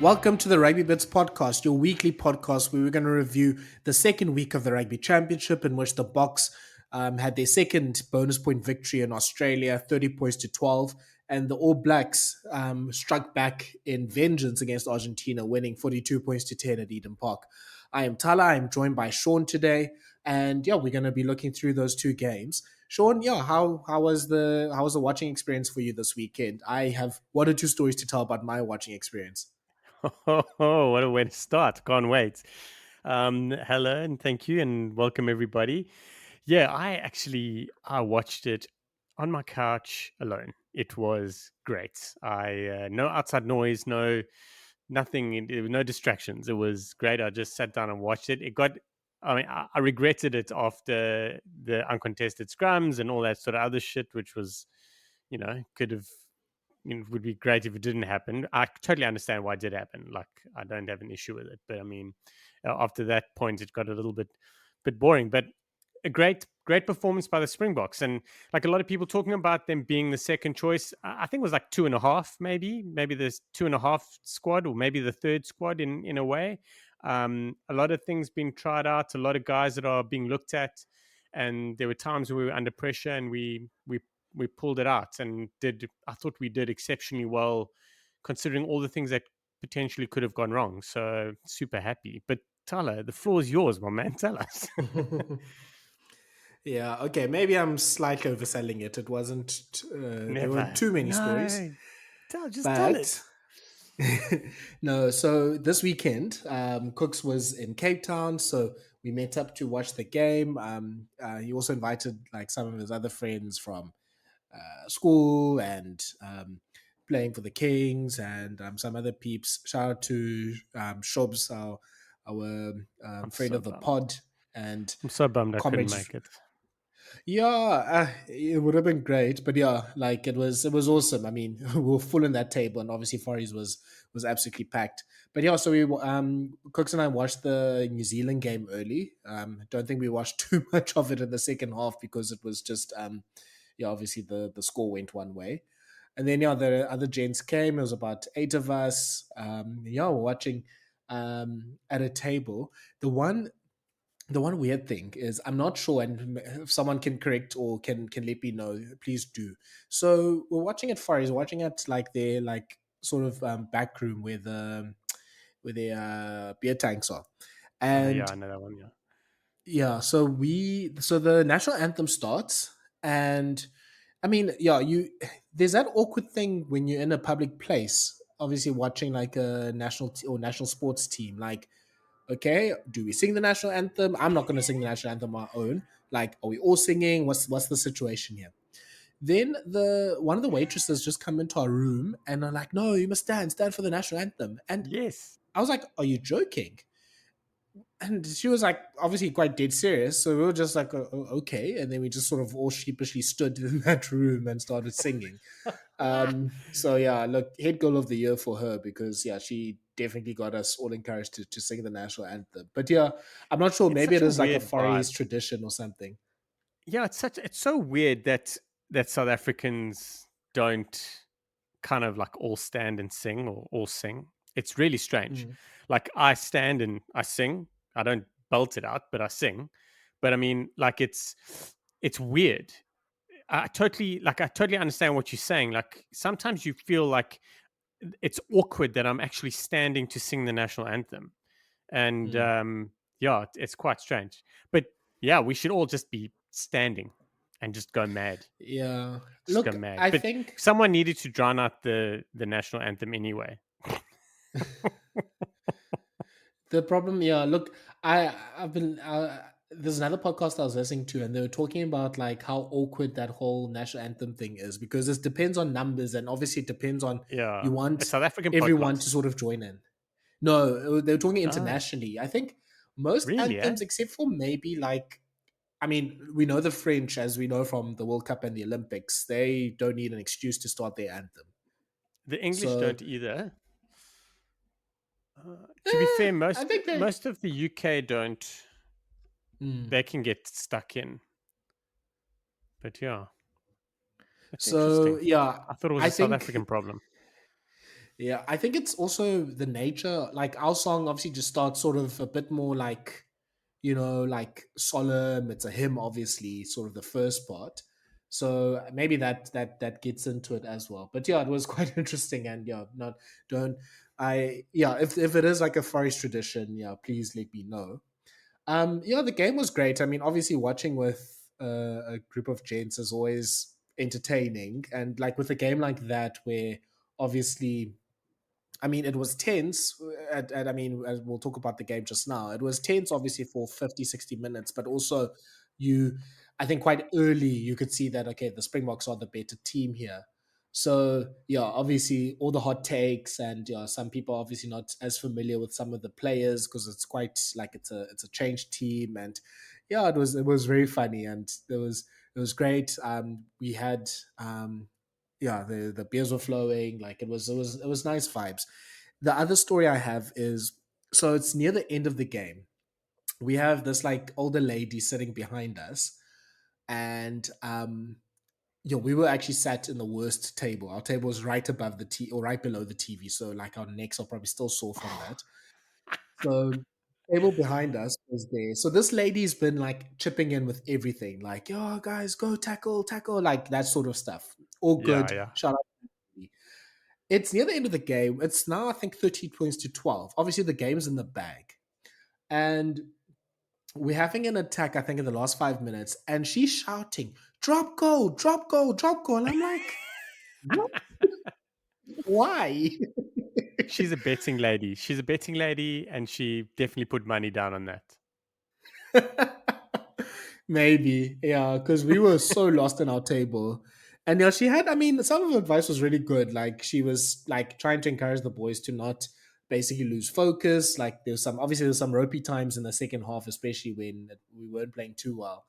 Welcome to the Rugby Bits podcast, your weekly podcast where we're going to review the second week of the Rugby Championship, in which the Boks had their second bonus point victory in Australia, 30 points to 12, and the All Blacks struck back in vengeance against Argentina, winning 42 points to 10 at Eden Park. I am Thala. I'm joined by Shaun today, and we're going to be looking through those two games. Shaun, how was the watching experience for you this weekend? I have one or two stories to tell about my watching experience. Oh, what a way to start. Can't wait. Hello and thank you and welcome everybody. Yeah, I watched it on my couch alone. It was great. No outside noise, nothing, there were no distractions. It was great. I just sat down and watched it. I regretted it after the uncontested scrums and all that sort of other shit, which was, could have it would be great if it didn't happen. I totally understand why it did happen. Like, I don't have an issue with it, but I mean, after that point, it got a little bit boring. But a great performance by the Springboks, and like a lot of people talking about them being the second choice. I think it was like 2.5, maybe there's 2.5 squad, or maybe the third squad in a way. A lot of things being tried out, a lot of guys that are being looked at, and there were times where we were under pressure and we pulled it out and I thought we did exceptionally well considering all the things that potentially could have gone wrong. So super happy. But Thala, the floor is yours, my man. Tell us. Yeah, okay, maybe I'm slightly overselling it. It wasn't, there weren't Never. too many stories, No. Just tell but it. no. So this weekend, Cooks was in Cape Town, so we met up to watch the game. He also invited like some of his other friends from school and playing for the Kings and some other peeps. Shout out to Shobs, our I'm friend so of the bummed. pod and I'm so bummed I couldn't comrades. make it. Yeah, it would have been great, but yeah, like it was awesome. I mean, we were full in that table, and obviously Forries was absolutely packed. But yeah, so we Cooks and I watched the New Zealand game early. Don't think we watched too much of it in the second half because it was just obviously the score went one way, and then the other gents came. It was about eight of us. We're watching at a table. The one the one weird thing is I'm not sure, and if someone can correct or can let me know, please do. So we're watching it far. He's watching it like their like sort of back room where the beer tanks are, Yeah, and I know that one. Yeah. so the national anthem starts, and I mean, there's that awkward thing when you're in a public place, obviously watching like a or national sports team, like, okay, do we sing the national anthem? I'm not going to sing the national anthem on my own. Like, are we all singing? What's the situation here? Then the one of the waitresses just come into our room and are like, no, you must stand for the national anthem. And Yes. I was like, are you joking? And she was like, obviously quite dead serious. So we were just like, okay. And then we just sort of all sheepishly stood in that room and started singing. So yeah, look, head goal of the year for her because she definitely got us all encouraged to sing the national anthem. But yeah, I'm not sure. It's Maybe such it a is like a weird Far vibe. East tradition or something. Yeah, it's so weird that South Africans don't kind of like all stand and sing or all sing. It's really strange. Mm. Like, I stand and I sing. I don't belt it out, but I sing. But I mean, like, it's weird. I totally understand what you're saying. Like, sometimes you feel like it's awkward that I'm actually standing to sing the national anthem, and Mm. yeah, it's quite strange. But yeah, we should all just be standing and just go mad. Yeah. Just go Look, mad. I But think someone needed to drown out the national anthem anyway. the problem, look, I've been there's another podcast I was listening to, and they were talking about like how awkward that whole national anthem thing is because it depends on numbers, and obviously it depends on Yeah, you a want South African everyone to podcast. sort of join in. No, they were talking Oh, internationally. I think most really? Eh? anthems, except for maybe like, I mean, we know the French, as we know from the World Cup and the Olympics, they don't need an excuse to start their anthem. The English So don't either. To be fair, I most think they. most of the UK don't. Hmm. They can get stuck in, but yeah, it's So interesting. yeah, I thought it was I a South think African problem. Yeah, I think it's also the nature. Like our song obviously just starts sort of a bit more like, like solemn. It's a hymn, obviously, sort of the first part. So maybe that gets into it as well. But yeah, it was quite interesting. And yeah, not don't I yeah, if it is like a forest tradition, yeah, please let me know. Yeah, the game was great. I mean, obviously, watching with a group of gents is always entertaining, and like with a game like that, where obviously I mean, it was tense. And I mean, as we'll talk about the game just now, it was tense, obviously, for 50, 60 minutes, but also you, I think quite early, you could see that, okay, the Springboks are the better team here. So, yeah, obviously, all the hot takes, and yeah, some people are obviously not as familiar with some of the players because it's quite like it's a changed team. And yeah, it was very funny, and it was great. We had yeah, the beers were flowing, like it was nice vibes. The other story I have is, so it's near the end of the game, we have this like older lady sitting behind us, and we were actually sat in the worst table. Our table was right above the or right below the TV, so like our necks are probably still sore from that. So table behind us was there. So this lady's been like chipping in with everything, like, yo guys, go tackle, tackle, like that sort of stuff. All Yeah, good. yeah. Shout out. It's near the end of the game. It's now, I think, 13 points to 12. Obviously, the game's in the bag. And we're having an attack, I think, in the last 5 minutes. And she's shouting, drop goal, drop goal, drop goal. I'm like, what? Why? She's a betting lady. She's a betting lady, and she definitely put money down on that. Maybe, yeah, because we were so lost in our table. And yeah, she had, I mean, some of her advice was really good. Like, she was like trying to encourage the boys to not basically lose focus. Like, obviously, there's some ropey times in the second half, especially when we weren't playing too well.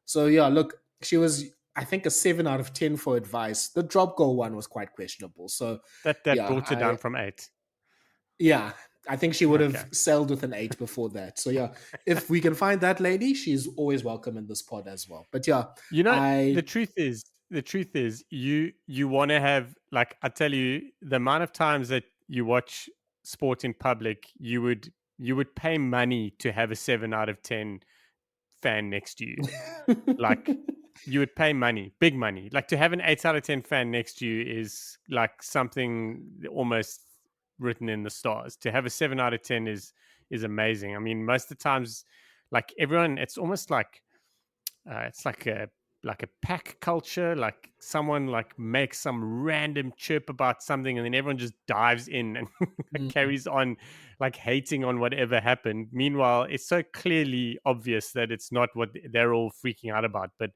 So, yeah, look, she was, I think, a 7 out of 10 for advice. The drop goal one was quite questionable. So, That yeah, brought her down from 8. yeah, I think she would have Okay. sailed with an 8 before that. So yeah, if we can find that lady, she's always welcome in this pod as well. But yeah, You know, I the truth is, you want to have, like, I tell you, the amount of times that you watch sport in public, you would pay money to have a 7 out of 10 fan next to you. Like, you would pay money, big money. Like, to have an 8 out of 10 fan next to you is like something almost written in the stars. To have a 7 out of 10 is amazing. I mean, most of the times, like everyone, it's like a pack culture. Like, someone like makes some random chirp about something, and then everyone just dives in and Mm. carries on, like hating on whatever happened. Meanwhile, it's so clearly obvious that it's not what they're all freaking out about. But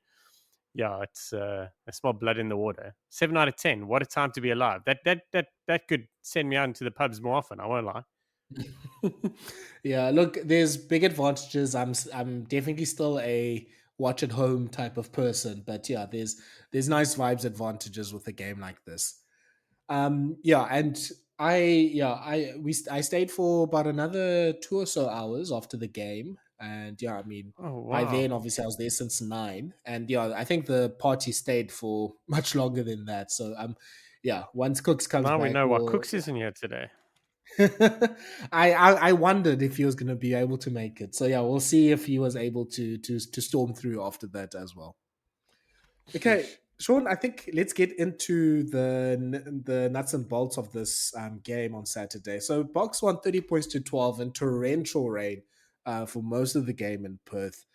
yeah, it's I smell blood in the water. 7 out of 10. What a time to be alive. That could send me out into the pubs more often. I won't lie. Yeah, look, there's big advantages. I'm definitely still a watch at home type of person, but yeah, there's nice vibes advantages with a game like this. Yeah, and I stayed for about another 2 or so hours after the game, and yeah, I mean, Oh by wow. then obviously I was there since 9, and yeah, I think the party stayed for much longer than that. So yeah, once Cooks comes Now we back, know why we'll. Cooks isn't here today. I wondered if he was going to be able to make it. So yeah, we'll see if he was able to storm through after that as well. Okay, Sheesh. Sean, I think let's get into the nuts and bolts of this game on Saturday. So Box won 30 points to 12 in torrential rain for most of the game in Perth.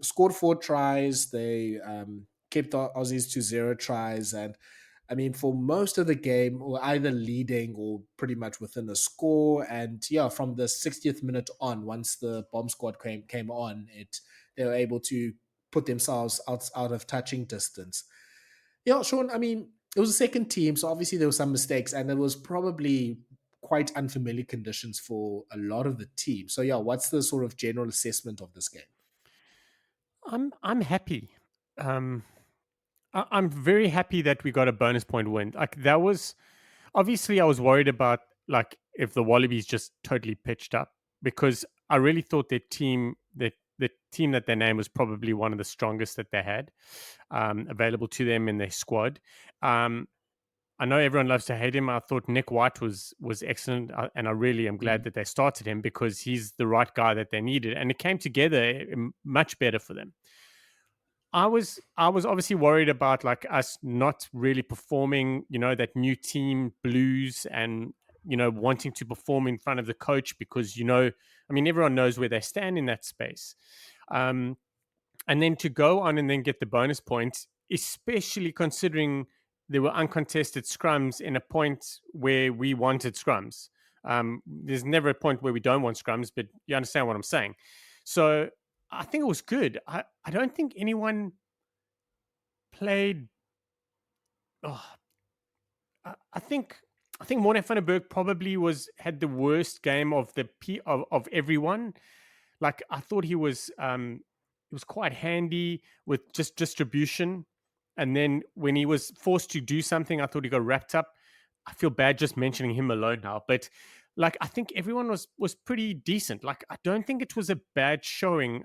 Scored 4 tries. They kept Aussies to 0 tries. And I mean, for most of the game, we're either leading or pretty much within a score. And yeah, from the 60th minute on, once the bomb squad came on, they were able to put themselves out of touching distance. Yeah, Sean, I mean, it was a second team, so obviously there were some mistakes, and it was probably quite unfamiliar conditions for a lot of the team. So yeah, what's the sort of general assessment of this game? I'm happy. Um, I'm very happy that we got a bonus point win. Like, that was obviously, I was worried about, like, if the Wallabies just totally pitched up, because I really thought the team that they named was probably one of the strongest that they had available to them in their squad. Um, I know everyone loves to hate him. I thought Nic White was excellent, and I really am glad Mm, that they started him because he's the right guy that they needed, and it came together much better for them. I was obviously worried about like us not really performing, that new team blues and wanting to perform in front of the coach because I mean everyone knows where they stand in that space. Um, and then to go on and then get the bonus points, especially considering there were uncontested scrums in a point where we wanted scrums. There's never a point where we don't want scrums, but you understand what I'm saying. So I think it was good. I don't think anyone played. Oh, I think Morne van der Berg probably had the worst game of of everyone. Like I thought he was quite handy with just distribution, and then when he was forced to do something, I thought he got wrapped up. I feel bad just mentioning him alone now, but like I think everyone was pretty decent. Like I don't think it was a bad showing.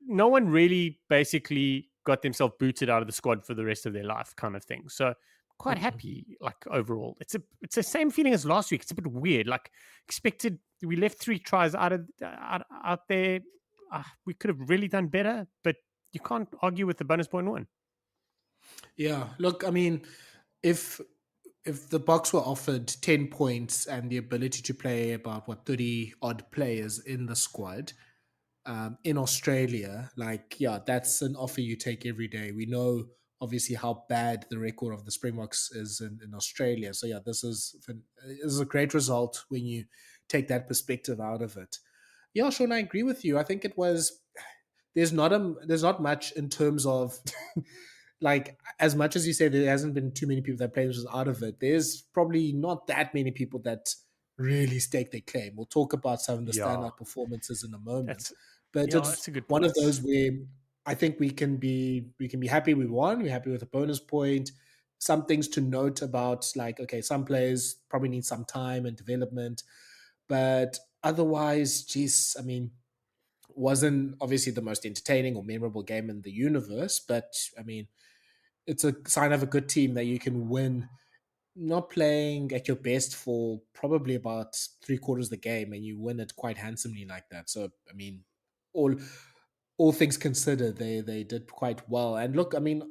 No one really basically got themselves booted out of the squad for the rest of their life, kind of thing. So quite mm. happy. Like overall, it's the same feeling as last week. It's a bit weird. Like expected, we left 3 tries out there. We could have really done better, but you can't argue with the bonus point one. Yeah, look, I mean, if the Bucks were offered 10 points and the ability to play about 30 odd players in the squad, in Australia, like, yeah, that's an offer you take every day. We know obviously how bad the record of the Springboks is in Australia. So yeah, this is a great result when you take that perspective out of it. Yeah, Sean, I agree with you. I think it was there's not much in terms of like as much as you say there hasn't been too many people that played was out of it. There's probably not that many people that really stake their claim. We'll talk about some of the Yeah, standout performances in a moment, that's but yeah, it's that's a good one of point. those where I think we can be happy we won. We're happy with a bonus point. Some things to note about, like, okay, some players probably need some time and development, but otherwise, geez, I mean, wasn't obviously the most entertaining or memorable game in the universe, but I mean, it's a sign of a good team that you can win not playing at your best for probably about three quarters of the game and you win it quite handsomely like that. So I mean, all all things considered, they did quite well. And look, I mean,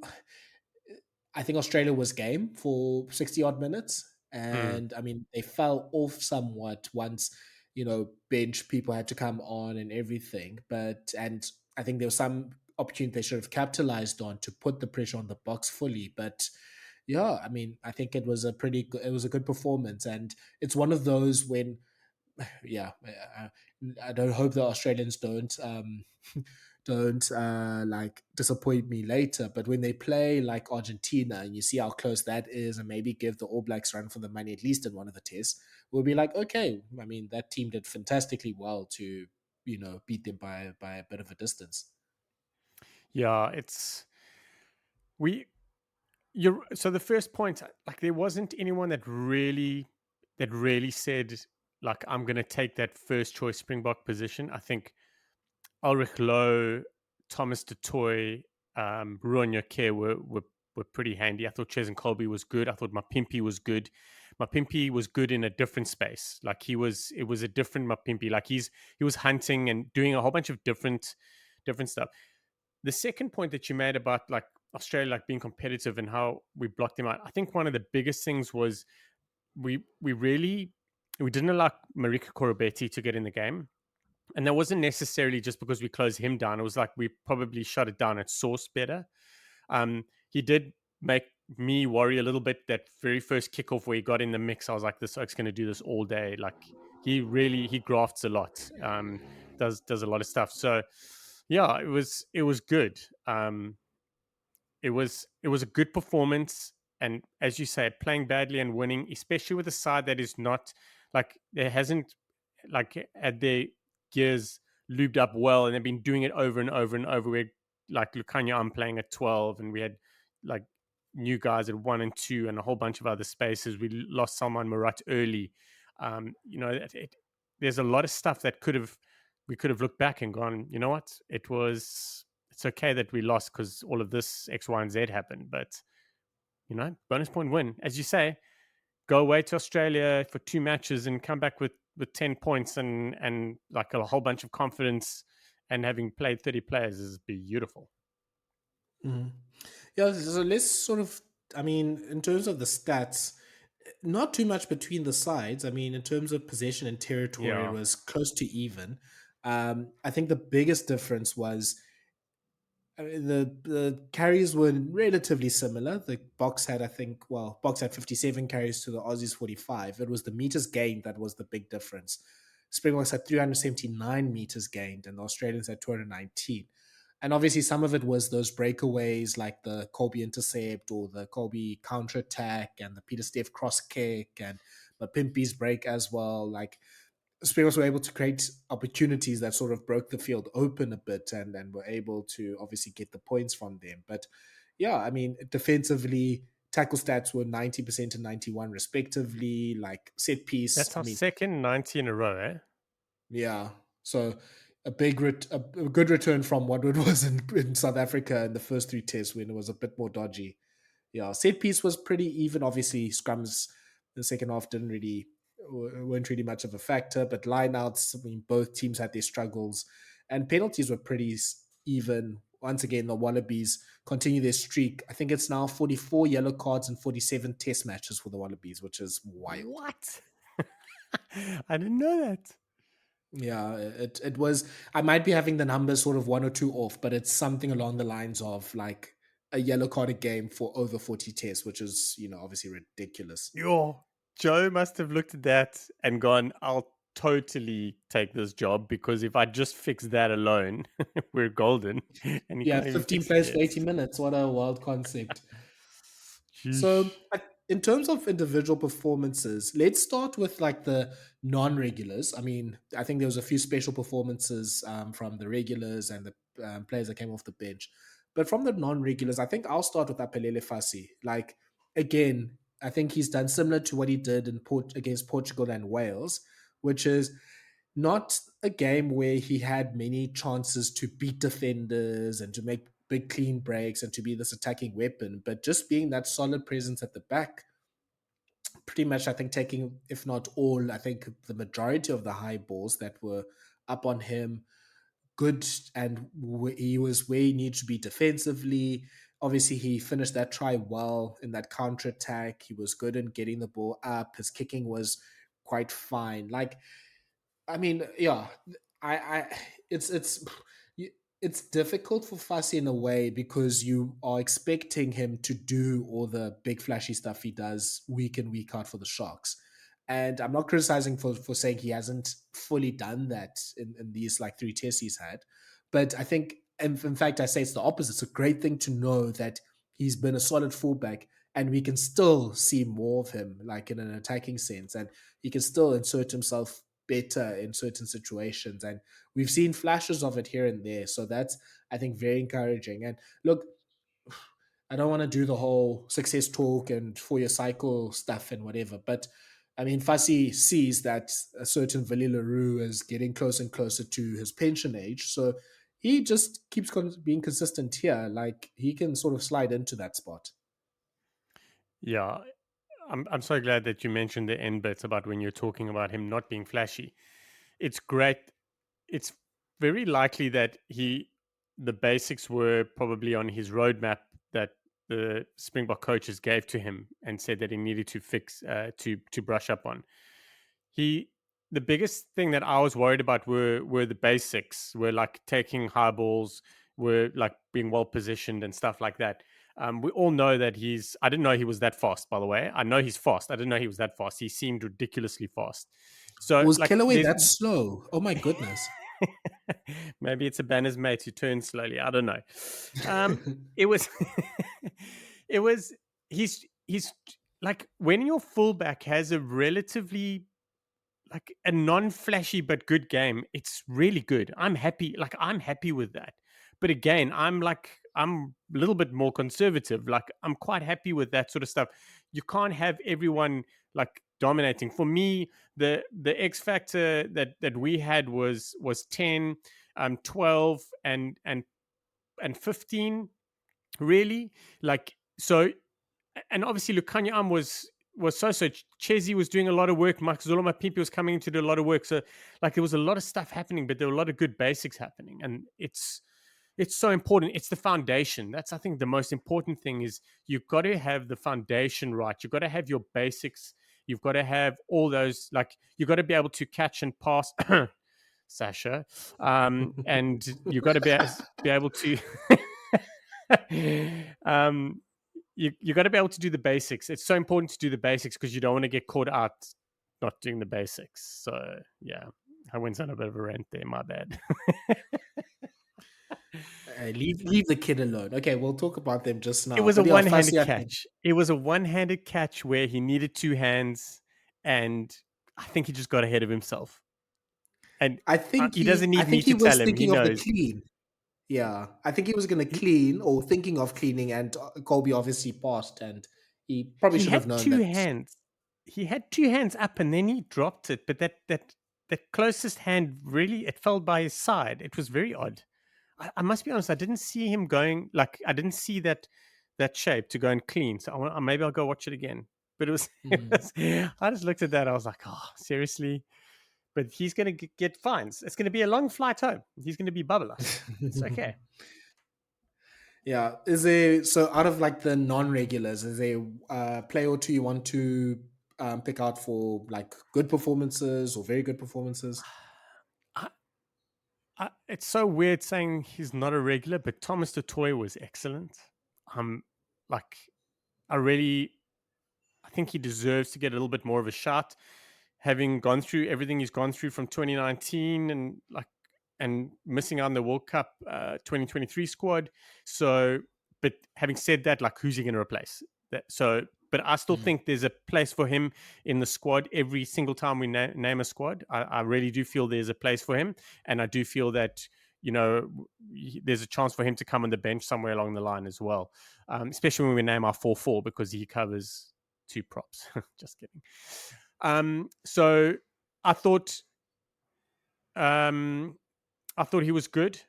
I think Australia was game for 60 odd minutes. Mm. And I mean, they fell off somewhat once, bench people had to come on and everything. And I think there was some opportunity they should have capitalized on to put the pressure on the box fully. But yeah, I mean, I think it was a good performance. And it's one of those when yeah, I don't hope the Australians don't like disappoint me later. But when they play like Argentina and you see how close that is, and maybe give the All Blacks run for the money at least in one of the tests, we'll be like, okay, I mean that team did fantastically well to beat them by a bit of a distance. Yeah, it's we you're so the first point, like there wasn't anyone that really said like I'm going to take that first choice Springbok position. I think Ulrich Lowe, Thomas du Toit, Ruan Nortje were pretty handy. I thought Ches and Colby was good. I thought Mapimpi was good. Mapimpi was good in a different space. Like it was a different Mapimpi. Like he was hunting and doing a whole bunch of different stuff. The second point that you made about like Australia like being competitive and how we blocked them out, I think one of the biggest things was we didn't allow Marika Koroibete to get in the game. And that wasn't necessarily just because we closed him down. It was like we probably shut it down at source better. He did make me worry a little bit that very first kickoff where he got in the mix. I was like, this oak's going to do this all day. Like he grafts a lot, does a lot of stuff. So yeah, it was good. It was a good performance, and as you say, playing badly and winning, especially with a side that is not like there hasn't like had their gears lubed up well, and they've been doing it over and over and over. We like Lukhanyo Am playing at 12, and we had like new guys at 1 and 2, and a whole bunch of other spaces. We lost Salman Murat early. There's a lot of stuff that we could have looked back and gone, you know what, it's okay that we lost because all of this X, Y, and Z happened. But bonus point win. As you say, go away to Australia for 2 matches and come back with 10 points and like a whole bunch of confidence, and having played 30 players is beautiful. Mhm. Yeah, so let's sort of, I mean, in terms of the stats, not too much between the sides. I mean, in terms of possession and territory, it Yeah, was close to even. I think the biggest difference was, I mean, the carries were relatively similar. The box had, I think, well, box had 57 carries to the Aussies 45. It was the meters gained that was the big difference. Springboks had 379 meters gained, and the Australians had 219. And obviously, some of it was those breakaways like the Colby intercept or the Colby counter attack and the Pieter-Steph cross kick and the Pimpy's break as well. Like, Spurs were able to create opportunities that sort of broke the field open a bit and were able to obviously get the points from them. But yeah, I mean, defensively, tackle stats were 90% and 91 respectively. Like set piece, that's I our mean, second 90 in a row, eh? yeah. So a good return from what it was in South Africa in the first three tests when it was a bit more dodgy. Yeah, set piece was pretty even. Obviously, scrums in the second half didn't really weren't really much of a factor, but lineouts, I mean, both teams had their struggles, and penalties were pretty even. Once again, the Wallabies continue their streak. I think it's now 44 yellow cards and 47 test matches for the Wallabies, which is wild. What? I didn't know that. Yeah, it was. I might be having the numbers sort of one or two off, but it's something along the lines of like a yellow card a game for over 40 tests, which is, obviously ridiculous. Yo, Joe must have looked at that and gone, I'll totally take this job, because if I just fix that alone, we're golden. And he Yeah, can't even 15 fix it players for yet. 80 minutes. What a wild concept. So, Sheesh. in terms of individual performances, let's start with like the non-regulars. I mean, I think there was a few special performances from the regulars and the players that came off the bench. But from the non-regulars, I think I'll start with Aphelele Fassi. Like, again, I think he's done similar to what he did in against Portugal and Wales, which is not a game where he had many chances to beat defenders and to make big clean breaks and to be this attacking weapon, but just being that solid presence at the back, pretty much, I think, taking, if not all, I think the majority of the high balls that were up on him, good, and he was where he needed to be defensively. Obviously, he finished that try well in that counter attack. He was good in getting the ball up. His kicking was quite fine. Like, I mean, yeah, I it's it's difficult for Fassi in a way because you are expecting him to do all the big flashy stuff he does week in week out for the Sharks, and I'm not criticizing for saying he hasn't fully done that in these like three tests he's had, but I think, in fact, I say it's the opposite. It's a great thing to know that he's been a solid fullback, and we can still see more of him, like in an attacking sense, and he can still insert himself better in certain situations. And we've seen flashes of it here and there. So that's, I think, very encouraging. And look, I don't want to do the whole success talk and for your cycle stuff and whatever, but I mean, Fassi sees that a certain Villy LaRue is getting closer and closer to his pension age. So he just keeps being consistent here. Like, he can sort of slide into that spot. Yeah, I'm so glad that you mentioned the end bits about when you're talking about him not being flashy. It's great. It's very likely that the basics were probably on his roadmap that the Springbok coaches gave to him and said that he needed to fix, to brush up on. He The biggest thing that I was worried about were the basics, were like taking high balls, were like being well positioned and stuff like that. We all know that he's. I didn't know he was that fast. By the way, I know he's fast. I didn't know he was that fast. He seemed ridiculously fast. So Was like, Kellaway there's that slow? Oh my goodness. maybe it's a banner's mate who turns slowly. I don't know. It was, it was. He's like, when your fullback has a relatively, like, a non-flashy but good game, it's really good. I'm happy. Like, I'm happy with that. But again, I'm a little bit more conservative. Like, I'm quite happy with that sort of stuff. You can't have everyone like dominating. For me, the X factor that we had was 10, 12, and 15, really. Like, so and obviously Lukhanyo Am was so. Chezi was doing a lot of work. Mike Zuluma Pipi was coming in to do a lot of work. So like there was a lot of stuff happening, but there were a lot of good basics happening, and it's so important. It's the foundation. That's, I think, the most important thing is you've got to have the foundation right. You've got to have your basics. You've got to have all those, like, you've got to be able to catch and pass, Sasha, and you've got to be able to, um, you got to be able to do the basics. It's so important to do the basics because you don't want to get caught out not doing the basics. So yeah, I went on a bit of a rant there. My bad. Leave the kid alone. Okay, we'll talk about them just It now. was a But yeah, one-handed Fassi, I think catch. It was a one-handed catch where he needed two hands, and I think he just got ahead of himself. And he doesn't I need me think he to was tell him; he thinking of the knows. clean. Yeah, I think he was going to He clean or thinking of cleaning, and Colby obviously passed, and he probably he should have had known two that. hands. He had two hands up, and then he dropped it. But that closest hand really, it fell by his side. It was very odd. I must be honest. I didn't see him going, like, I didn't see that shape to go and clean. So maybe I'll go watch it again. But it was, Mm. I just looked at that. I was like, oh, seriously? But he's going to get fines. It's going to be a long flight home. He's going to be bubbler. It's okay. Yeah, is there so out of like the non-regulars, is there a play or two you want to pick out for like good performances or very good performances? I, it's so weird saying he's not a regular, but Thomas du Toit was excellent. Like, I really, I think he deserves to get a little bit more of a shot, having gone through everything he's gone through from 2019 and missing out on the World Cup 2023 squad. So, but having said that, like, who's he going to replace? But I still Mm. think there's a place for him in the squad every single time we name a squad. I really do feel there's a place for him, and I do feel that, there's a chance for him to come on the bench somewhere along the line as well, especially when we name our 4-4 because he covers two props. Just kidding. So I thought um, I thought he was good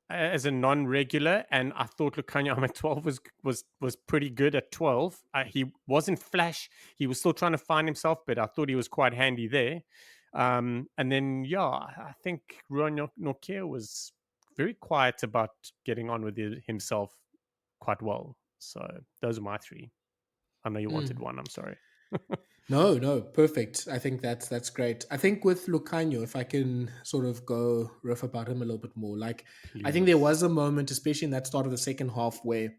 as a non-regular, and I thought Lukhanyo Am at 12 was pretty good at 12. He wasn't flash; he was still trying to find himself, but I thought he was quite handy there. And then, yeah, I think Ruan Nortje was very quiet about getting on with himself quite well. So those are my three. I know you wanted Mm. one. I'm sorry. No, no, perfect. I think that's great. I think with Lucanio, if I can sort of go riff about him a little bit more, like I think there Please. was a moment, especially in that start of the second half, where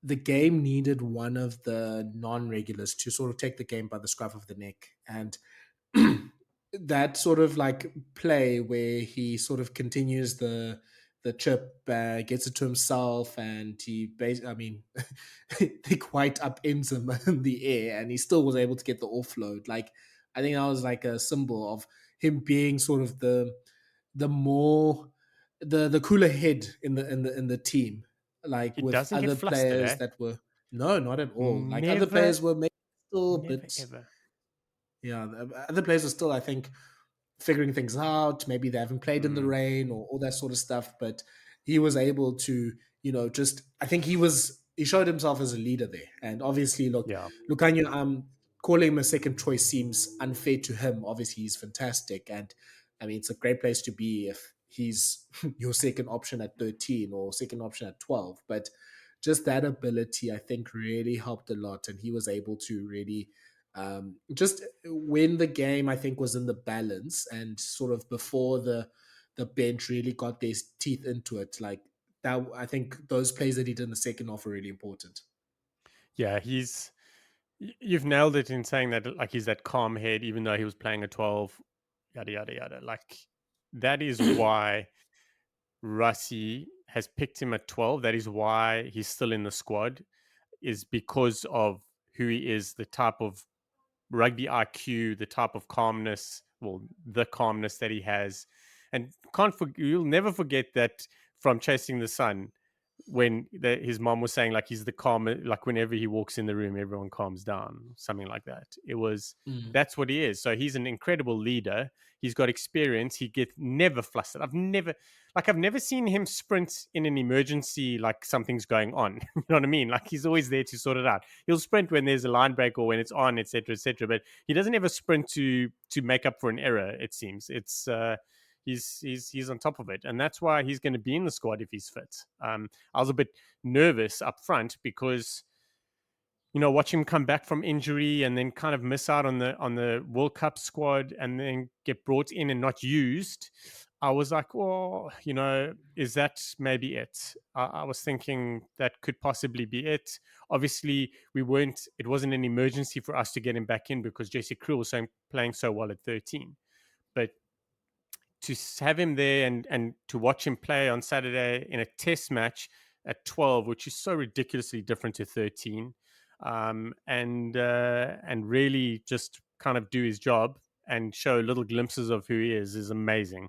the game needed one of the non-regulars to sort of take the game by the scruff of the neck, and that sort of like play where he sort of continues the chip, gets it to himself, and I mean, Nic White upends him in the air, and he still was able to get the offload. Like I think that was like a symbol of him being sort of the more the cooler head in the team, like He with doesn't get other flustered, players eh? that were no, not at all. Like other Never, players were maybe still a never, bit, ever. yeah, other players are still, I think, figuring things out. Maybe they haven't played in the Mm, rain or all that sort of stuff. But he was able to, just I think he showed himself as a leader there. And obviously, look, yeah, Lukhanyo, calling him a second choice seems unfair to him. Obviously, he's fantastic, and I mean it's a great place to be if he's your second option at 13 or second option at 12. But just that ability, I think, really helped a lot, and he was able to really just when the game I think was in the balance and sort of before the bench really got their teeth into it, like that. I think those plays that he did in the second half are really important. yeah. You've nailed it in saying that, like, he's that calm head, even though he was playing a 12. Yada yada yada. Like, that is why Rassi has picked him at 12. That is why he's still in the squad. Is because of who he is, the type of rugby IQ, the type of calmness, well, the calmness that he has. And you'll never forget that from Chasing the Sun. his mom was saying like he's the calm, like whenever he walks in the room, everyone calms down, something like that. It was Mm. That's what he is. So he's an incredible leader. He's got experience. He gets never flustered. I've never seen him sprint in an emergency like something's going on. You know what I mean? Like he's always there to sort it out. He'll sprint when there's a line break or when it's on, etc., etc. But he doesn't ever sprint to make up for an error. It seems he's on top of it, and that's why he's going to be in the squad if he's fit. I was a bit nervous up front because watch him come back from injury and then kind of miss out on the World Cup squad and then get brought in and not used. I was like, well, is that maybe it? I was thinking that could possibly be it. Obviously, we weren't. It wasn't an emergency for us to get him back in because Jesse Kriel was playing so well at 13. But to have him there and to watch him play on Saturday in a test match at 12, which is so ridiculously different to 13, and really just kind of do his job and show little glimpses of who he is amazing.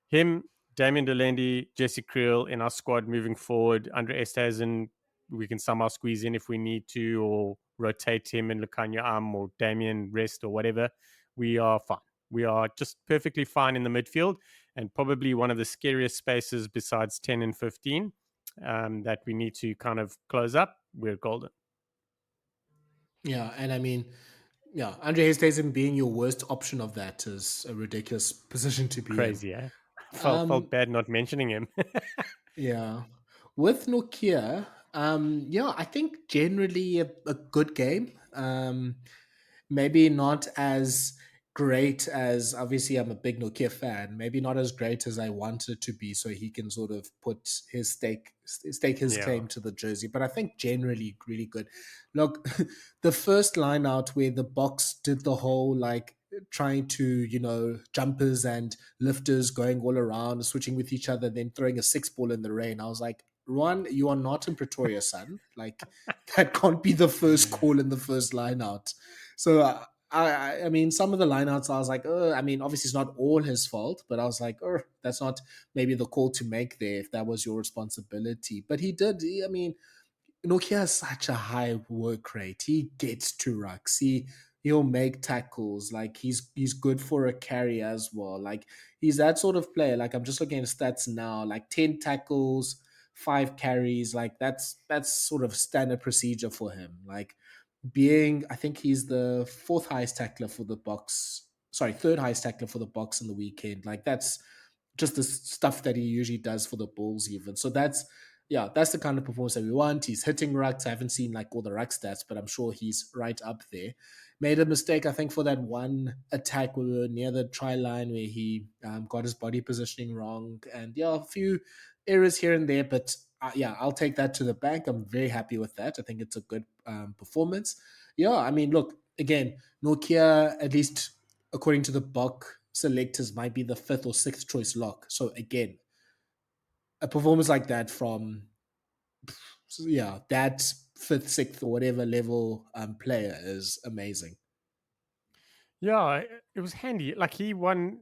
Him, Damien Delendi, Jesse Kriel in our squad moving forward. Andre Esthazen, we can somehow squeeze in if we need to, or rotate him and Lukhanyo Am or Damien rest or whatever. We are fine. We are just perfectly fine in the midfield, and probably one of the scariest spaces besides 10 and 15 that we need to kind of close up. We're golden. Yeah, and I mean, yeah, Andre Hastings being your worst option of that is a ridiculous position to be in. Crazy, eh? Felt Um, bad not mentioning him. yeah, with Nokia, yeah, I think generally a good game. Maybe not as great as, obviously I'm a big Nokia fan. Maybe not as great as I wanted to be, so he can sort of put his stake his Yeah. claim to the jersey. But I think generally really good. Look, the first line out where the box did the whole like trying to jumpers and lifters going all around switching with each other, then throwing a six ball in the rain. I was like, Ruan, you are not in Pretoria, son. Like that can't be the first call in the first line out. So I mean, some of the lineouts, I was like, I mean, obviously it's not all his fault, but I was like, that's not maybe the call to make there if that was your responsibility. But he did. I mean, Nokia has such a high work rate. He gets to rucks. He'll make tackles. Like he's good for a carry as well. Like he's that sort of player. Like I'm just looking at stats now. Like 10 tackles, 5 carries. Like that's sort of standard procedure for him. Like being, I think he's the fourth highest tackler for the box. Sorry, third highest tackler for the box in the weekend. Like that's just the stuff that he usually does for the Bulls, even. So that's the kind of performance that we want. He's hitting rucks. I haven't seen like all the ruck stats, but I'm sure he's right up there. Made a mistake, I think, for that one attack we were near the try line where he got his body positioning wrong, and yeah, a few errors here and there, but yeah, I'll take that to the bank. I'm very happy with that. I think it's a good performance. Yeah, I mean, look, again, Nokia, at least according to the Bok selectors, might be the fifth or sixth choice lock. So again, a performance like that from, yeah, that fifth, sixth, or whatever level player is amazing. Yeah, it was handy. Like he won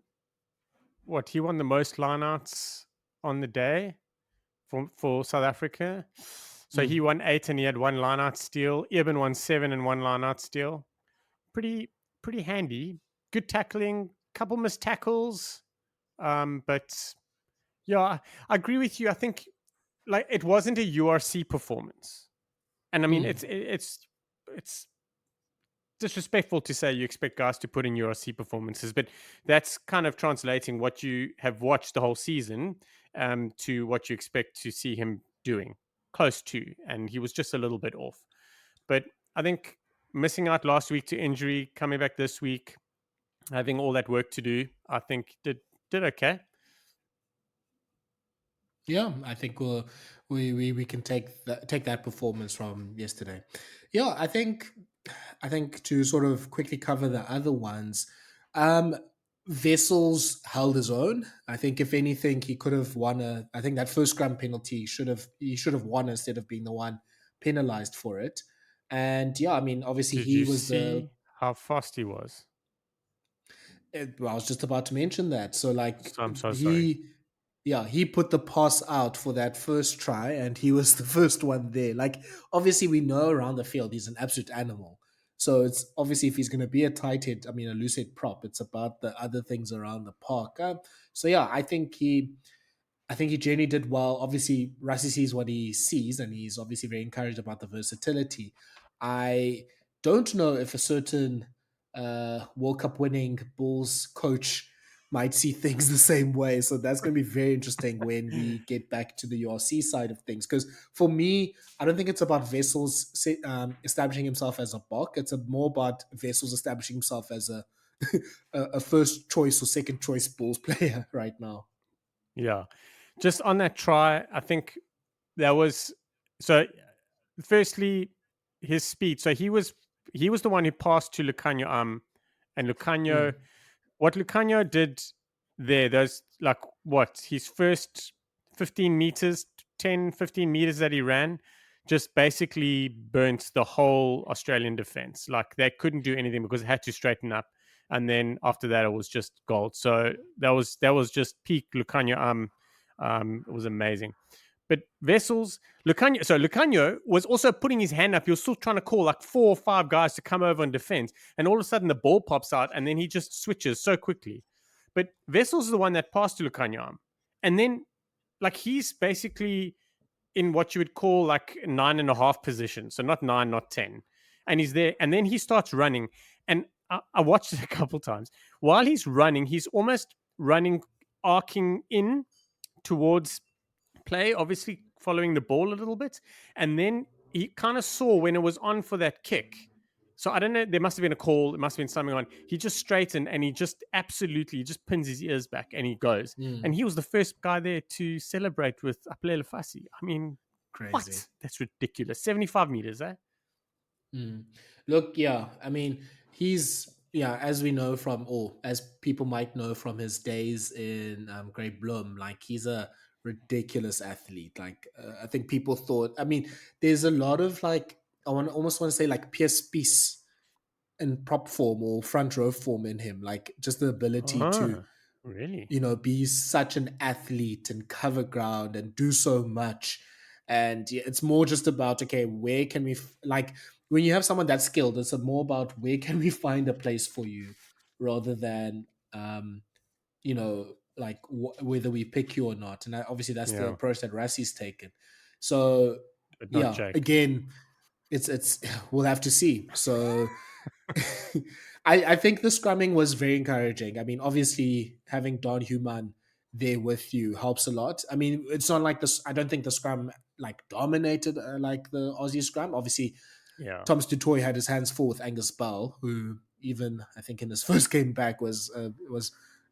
the most lineouts on the day for South Africa. So he Mm. won 8 and he had one lineout steal. Eben won 7 and one lineout steal. Pretty pretty handy. Good tackling, couple missed tackles. But yeah, I agree with you. I think like it wasn't a URC performance. And I mean Mm. it's disrespectful to say you expect guys to put in URC performances, but that's kind of translating what you have watched the whole season to what you expect to see him doing close to. And he was just a little bit off. But I think missing out last week to injury, coming back this week, having all that work to do, I think did okay. Yeah, I think we can take that performance from yesterday. Yeah, I think to sort of quickly cover the other ones, um, Vessels held his own. I think if anything, he could have won a. I think that first scrum penalty he should have won instead of being the one penalized for it. And yeah, I mean, obviously Did he you was the. see how fast he was? Well, I was just about to mention that. So like So I'm so sorry. he yeah, he put the pass out for that first try, and he was the first one there. Like, obviously, we know around the field he's an absolute animal. So it's obviously if he's going to be a tight head, I mean, a loose head prop, it's about the other things around the park. So yeah, I think he generally did well. Obviously, Rassi sees what he sees, and he's obviously very encouraged about the versatility. I don't know if a certain World Cup winning Bulls coach might see things the same way. So that's going to be very interesting when we get back to the URC side of things. Because for me, I don't think it's about Vessels establishing himself as a Bok. It's more about Vessels establishing himself as a first choice or second choice Bulls player right now. Yeah. Just on that try, I think that was so firstly his speed. So he was the one who passed to Lukhanyo Am, and Lukhanyo, Mm, what Lukhanyo did there, those like what his first 15 meters, 10, 15 meters that he ran, just basically burnt the whole Australian defense. Like they couldn't do anything because it had to straighten up. And then after that, it was just gold. So that was just peak Lukhanyo Am. It was amazing. But Vessels, Lukhanyo was also putting his hand up. He was still trying to call like 4 or 5 guys to come over and defend. And all of a sudden the ball pops out and then he just switches so quickly. But Vessels is the one that passed to Lukhanyo. And then like he's basically in what you would call like 9.5 position. So not 9, not 10. And he's there. And then he starts running. And I watched it a couple times. While he's running, he's almost running, arcing in towards play, obviously following the ball a little bit. And then he kind of saw when it was on for that kick. So I don't know. There must have been a call. It must have been something on. He just straightened and he just absolutely he just pins his ears back and he goes. And mm, he was the first guy there to celebrate with Aphelele Fassi. I mean, crazy. what? That's ridiculous. 75 meters, eh? Mm. Look, yeah, I mean, yeah, as we know from, or as people might know from his days in Great Bloom, like he's a ridiculous athlete. Like, I think people thought, I mean, there's a lot of like, almost want to say like Pierre Spies in prop form or front row form in him, like just the ability to Oh, really? be such an athlete and cover ground and do so much. And yeah, it's more just about, okay, where can we, like, when you have someone that's skilled, it's more about where can we find a place for you rather than, like whether we pick you or not. And obviously, that's the Yeah, approach that Rassi's taken. So, but not yeah, Jake. again, it's we'll have to see. So I think the scrumming was very encouraging. I mean, obviously having Don Human there with you helps a lot. I mean, it's not like this. I don't think the scrum like dominated like the Aussie scrum. Obviously, Yeah, Thomas Du Toit had his hands full with Angus Bell, who even I think in his first game back was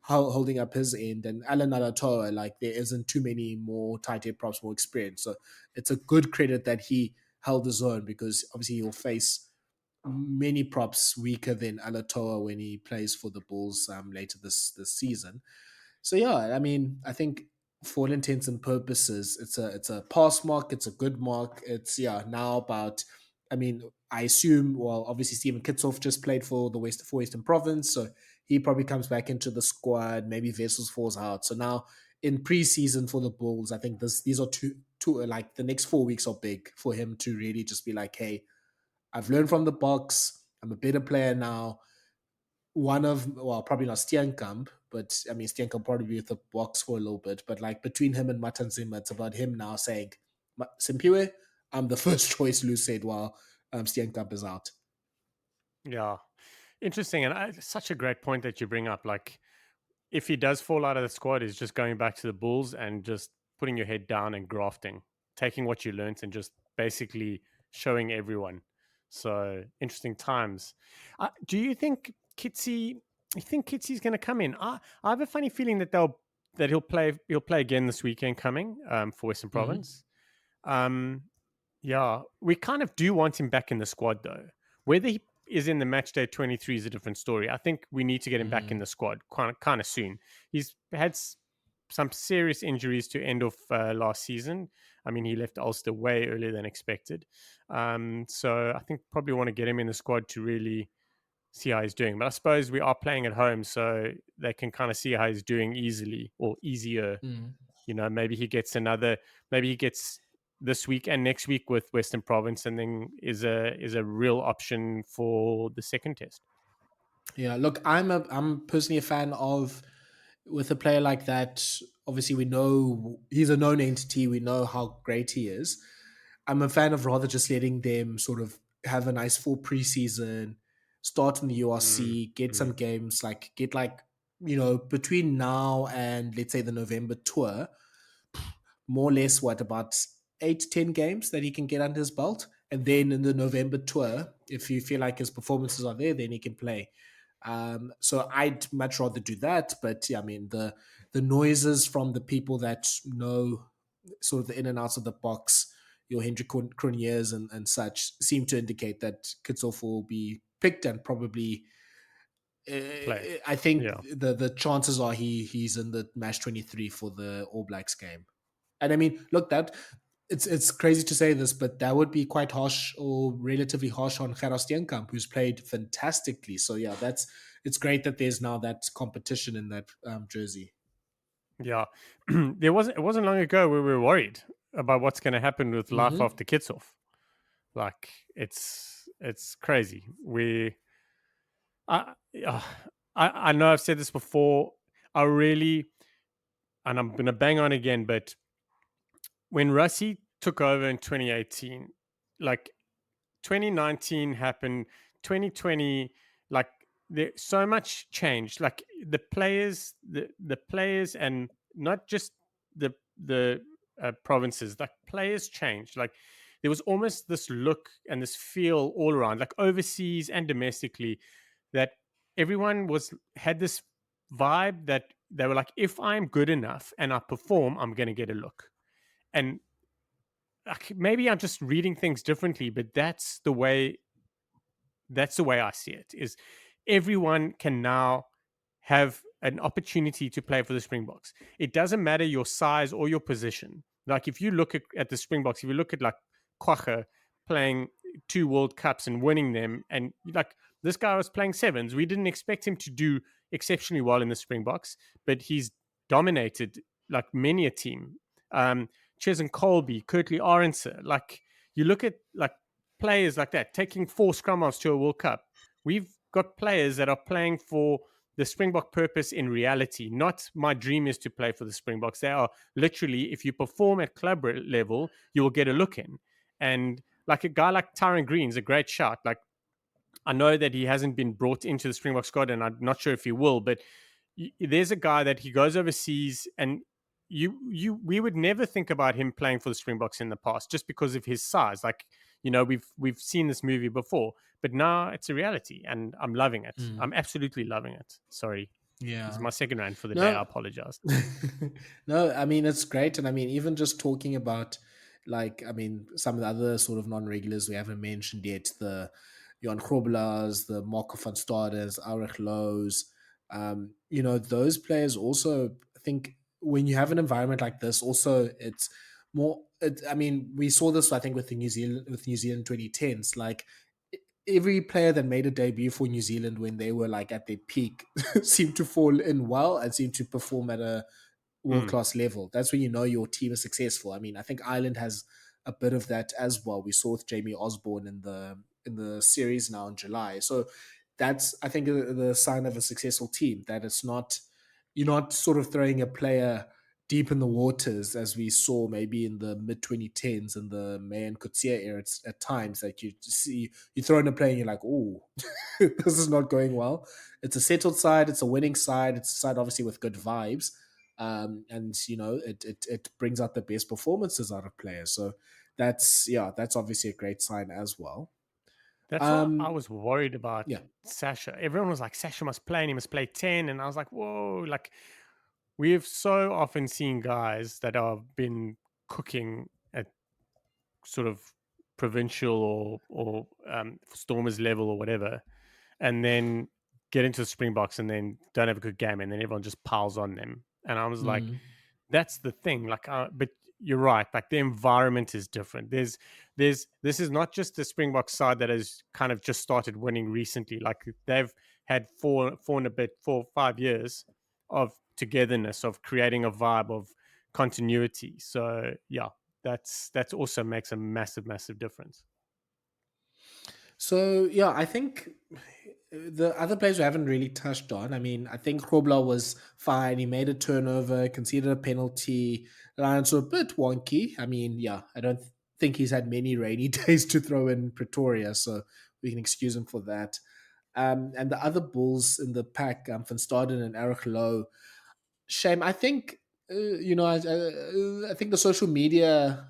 holding up his end, and Alan Alatoa, like there isn't too many more tight head props, more experience. So it's a good credit that he held his own because obviously he'll face many props weaker than Alatoa when he plays for the Bulls later this season. So yeah, I mean, I think for all intents and purposes, it's a pass mark, it's a good mark. It's yeah now about. I mean, I assume. Well, obviously Stephen Kitsoff just played for the Western Province, so he probably comes back into the squad. Maybe Vessels falls out. So now in preseason for the Bulls, I think these are two like the next 4 weeks are big for him to really just be like, hey, I've learned from the box. I'm a better player now. Well, probably not Steenkamp, but I mean, Steenkamp probably be with the box for a little bit. But like between him and Matanzima, it's about him now saying, Simpiwe, I'm the first choice, Lou said, while Steenkamp is out. yeah. Interesting. And such a great point that you bring up. Like, if he does fall out of the squad, is just going back to the Bulls and just putting your head down and grafting, taking what you learnt and just basically showing everyone. So interesting times. Do you think Kitsy? You think Kitsy's going to come in? I have a funny feeling that he'll play again this weekend coming for Western Mm-hmm. Province. Um, yeah, we kind of do want him back in the squad though. Whether he is in the match day 23 is a different story. I think we need to get him back in Mm-hmm. the squad kind of soon. He's had some serious injuries to end of last season. I mean, he left Ulster way earlier than expected. So I think probably want to get him in the squad to really see how he's doing. But I suppose we are playing at home, so they can kind of see how he's doing easily or easier. maybe he gets maybe he gets this week and next week with Western Province, and then is a real option for the second test. Yeah, look, I'm personally a fan of, with a player like that. Obviously, we know he's a known entity. We know how great he is. I'm a fan of rather just letting them sort of have a nice full preseason, start in the Mm, URC, get some mm, games, like get like, between now and let's say the November tour, more or less what, about 8 to 10 games that he can get under his belt, and then in the November tour, if you feel like his performances are there, then he can play. So I'd much rather do that. But yeah, I mean, the noises from the people that know sort of the in and outs of the box, your Hendrik Cronjes and such, seem to indicate that Kitsoff will be picked, and probably play. I think Yeah. the chances are he's in the match 23 for the All Blacks game. And I mean, look, that it's crazy to say this, but that would be quite harsh, or relatively harsh, on Gerard Steenkamp, who's played fantastically. So yeah, it's great that there's now that competition in that jersey. Yeah. It wasn't long ago where we were worried about what's going to happen with life Hmm. after Kitsoff. Like it's crazy. I, uh, I know I've said this before. I really, and I'm going to bang on again, but when Russie took over in 2018, like 2019 happened, 2020, like there so much changed. Like the players, and not just the provinces, like players changed. Like there was almost this look and this feel all around, like overseas and domestically, that everyone was had this vibe that they were like, if I'm good enough and I perform, I'm going to get a look. And maybe I'm just reading things differently, but that's the way I see it. Is everyone can now have an opportunity to play for the Springboks. It doesn't matter your size or your position. Like if you look at the Springboks, if you look at like Kwacha playing 2 World Cups and winning them, and like this guy was playing sevens, we didn't expect him to do exceptionally well in the Springboks, but he's dominated like many a team. Ches and Colby, Kirtley Aronson, like you look at like players like that taking 4 scrum-offs to a World Cup. We've got players that are playing for the Springbok purpose in reality. Not my dream is to play for the Springboks. They are literally, if you perform at club level, you will get a look in. And like a guy like Tyron Green's a great shot. Like I know that he hasn't been brought into the Springbok squad, and I'm not sure if he will, but there's a guy that he goes overseas, and we would never think about him playing for the Springboks in the past just because of his size. Like we've seen this movie before, but now it's a reality, and I'm loving it. Mm. I'm absolutely loving it. Sorry, this is Yeah. my second rant for the day. I No, apologize. no, I mean, it's great. And I mean, even just talking about, like, I mean, some of the other sort of non-regulars we haven't mentioned yet, the Jan Grobelaars, the Marco van Stades, Aurich Lows, those players also, I think when you have an environment like this, also it's more, I mean, we saw this, I think, with New Zealand 2010s, like every player that made a debut for New Zealand when they were like at their peak seemed to fall in well and seemed to perform at a world Mm. class level. That's when you know your team is successful. I mean, I think Ireland has a bit of that as well. We saw with Jamie Osborne in the series now in July. So that's, I think, the sign of a successful team, that it's not, you're not sort of throwing a player deep in the waters, as we saw maybe in the mid 2010s and the May and Coetzee era at times. Like you see, you throw in a player and you're like, oh, this is not going well. It's a settled side, it's a winning side, it's a side obviously with good vibes, and it brings out the best performances out of players. So that's obviously a great sign as well. That's what I Um, was worried about yeah. Sasha. Everyone was like, Sasha must play and he must play 10. And I was like, whoa, like we've so often seen guys that have been cooking at sort of provincial or Stormers level or whatever, and then get into the Springboks and then don't have a good game, and then everyone just piles on them. And I was like, Mm, that's the thing. Like, but you're right. Like the environment is different. This is not just the Springbok side that has kind of just started winning recently. Like they've had four and a bit, 4 or 5 years of togetherness, of creating a vibe, of continuity. So yeah, that's also makes a massive difference. So yeah, I think the other players we haven't really touched on. I mean, I think Grobler was fine. He made a turnover, conceded a penalty. Lions were a bit wonky. I mean, yeah, I don't think he's had many rainy days to throw in Pretoria, so we can excuse him for that. And the other Bulls in the pack, Van Staden and Erich Lowe, shame. I think I think the social media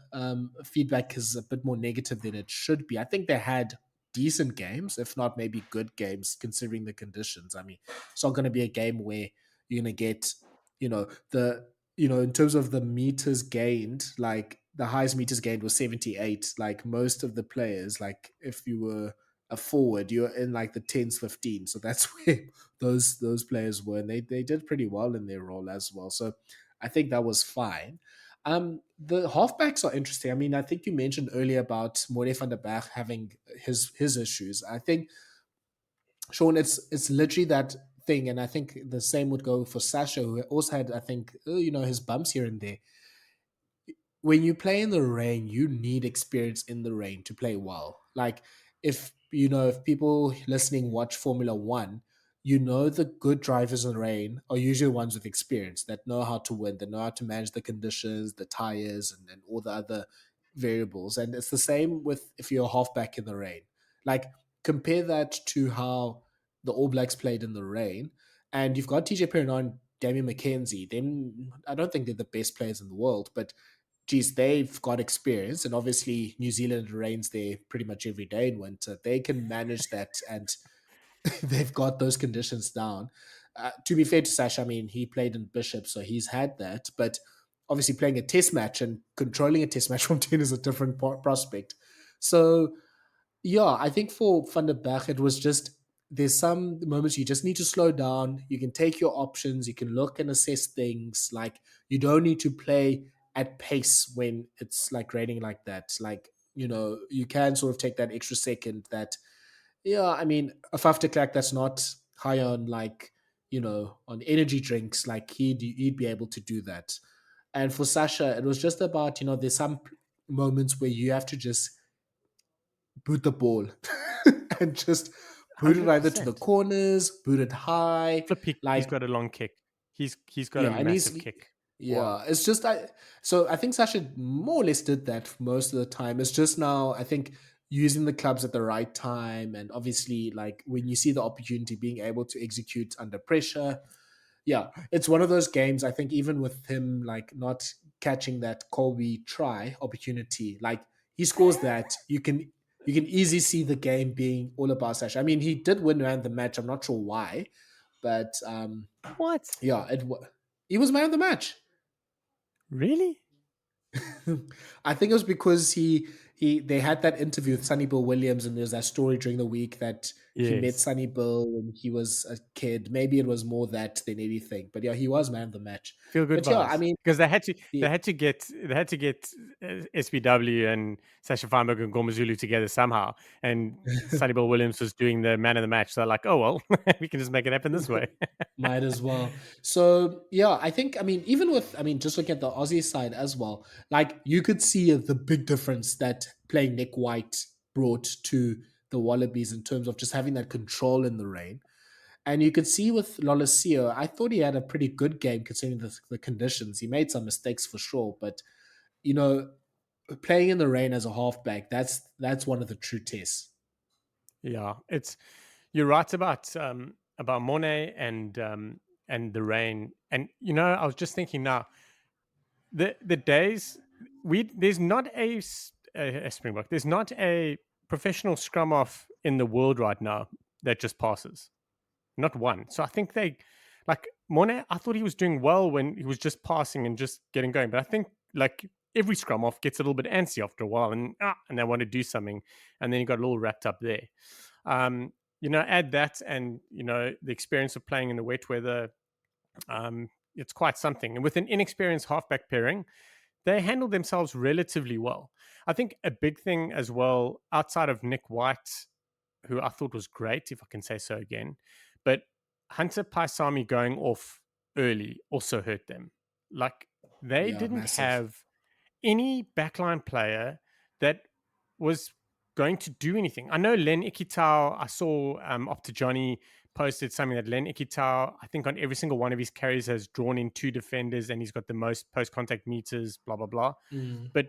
feedback is a bit more negative than it should be. I think they had decent games, if not maybe good games, considering the conditions. I mean, it's not going to be a game where you're going to get, the in terms of the meters gained, like the highest meters gained was 78. Like most of the players, like if you were a forward, you're in like the 10s, 15. So that's where those players were, and they did pretty well in their role as well. So I think that was fine. The halfbacks are interesting. I mean, I think you mentioned earlier about More van der Berg having his issues. I think, Sean, it's literally that thing, and I think the same would go for Sasha, who also had, I think, his bumps here and there. When you play in the rain, you need experience in the rain to play well. Like if people listening watch Formula One, the good drivers in the rain are usually ones with experience that know how to win, that know how to manage the conditions, the tires, and all the other variables. And it's the same with if you're a halfback in the rain. Like compare that to how the All Blacks played in the rain, and you've got TJ Perrineau and Damian McKenzie. Then I don't think they're the best players in the world, but geez, they've got experience, and obviously New Zealand rains there pretty much every day in winter. They can manage that, and they've got those conditions down. To be fair to Sash, I mean, he played in Bishop, so he's had that, but obviously playing a test match and controlling a test match from 10 is a different prospect. So yeah, I think for Van der Berg, it was just there's some moments you just need to slow down. You can take your options. You can look and assess things. Like you don't need to play at pace when it's like raining like that. Like you can sort of take that extra second. That yeah, I mean, a Faf Clark that's not high on like on energy drinks. Like he'd be able to do that. And for Sasha, it was just about there's some moments where you have to just boot the ball and just boot it either to the 100%. corners, boot it high, Flip, he's like got a long kick. He's got a yeah, and massive kick. Wow. it's just I think Sasha more or less did that most of the time. It's just now I think using the clubs at the right time, and obviously like when you see the opportunity, being able to execute under pressure. Yeah, it's one of those games. I think even with him like not catching that Colby try opportunity, like he scores that, you can easily see the game being all about Sash. I mean, he did win around the match. I'm not sure why, but What? yeah, he was man of the match. Really? I think it was because they had that interview with Sonny Bill Williams, and there's that story during the week that he met Yes. Sonny Bill when he was a kid. Maybe it was more that than anything, but yeah, he was man of the match. Feel good But yeah, I vibes mean, because the they had to get SBW and Sasha Feinberg and Gormazulu together somehow. And Sonny Bill Williams was doing the man of the match. So they're like, oh well, we can just make it happen this way. might as well. So yeah, I think even with just looking at the Aussie side as well, like you could see the big difference that playing Nic White brought to the Wallabies in terms of just having that control in the rain. And you could see with Lolosio, I thought he had a pretty good game considering the conditions. He made some mistakes for sure, but you know, playing in the rain as a halfback, that's one of the true tests. Yeah, it's you're right about Monet and the rain. And I was just thinking now, the days there's not a Springbok, there's not a professional scrum off in the world right now that just passes. Not one. So I think they like Monet. I thought he was doing well when he was just passing and just getting going, but I think like every scrum off gets a little bit antsy after a while, and they want to do something, and then he got a little wrapped up there. Add that, and the experience of playing in the wet weather. It's quite something. And with an inexperienced halfback pairing, they handled themselves relatively well. I think a big thing as well, outside of Nic White, who I thought was great, if I can say so again, but Hunter Paisami going off early also hurt them. Like They Yeah, didn't massive. have any backline player that was going to do anything. I know Len Ikitau, I saw Opta Johnny posted something that Len Ikitau, I think on every single one of his carries has drawn in two defenders and he's got the most post contact meters, blah, blah, blah. Mm. But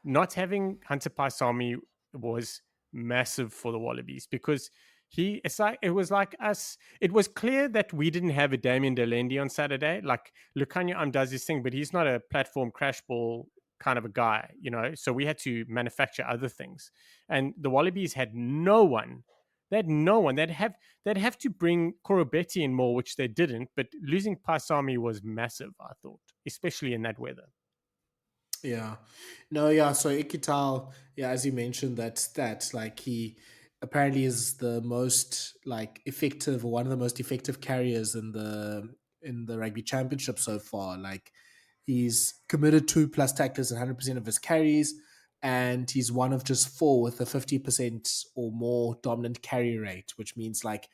not having Hunter Paisami was massive for the Wallabies because it was like us. It was clear that we didn't have a Damien Delendi on Saturday. Like Lukhanyo Am does his thing, but he's not a platform crash ball kind of a guy, you know. So we had to manufacture other things, and the Wallabies had no one. They had no one. They'd have to bring Koroibete in more, which they didn't. But losing Paisami was massive, I thought, especially in that weather. Yeah. No, yeah. So Ikital, yeah, as you mentioned, that stat, like he apparently is the most like effective or one of the most effective carriers in the rugby championship so far. Like he's committed two plus tacklers and 100% of his carries, and he's one of just four with a 50% or more dominant carry rate, which means like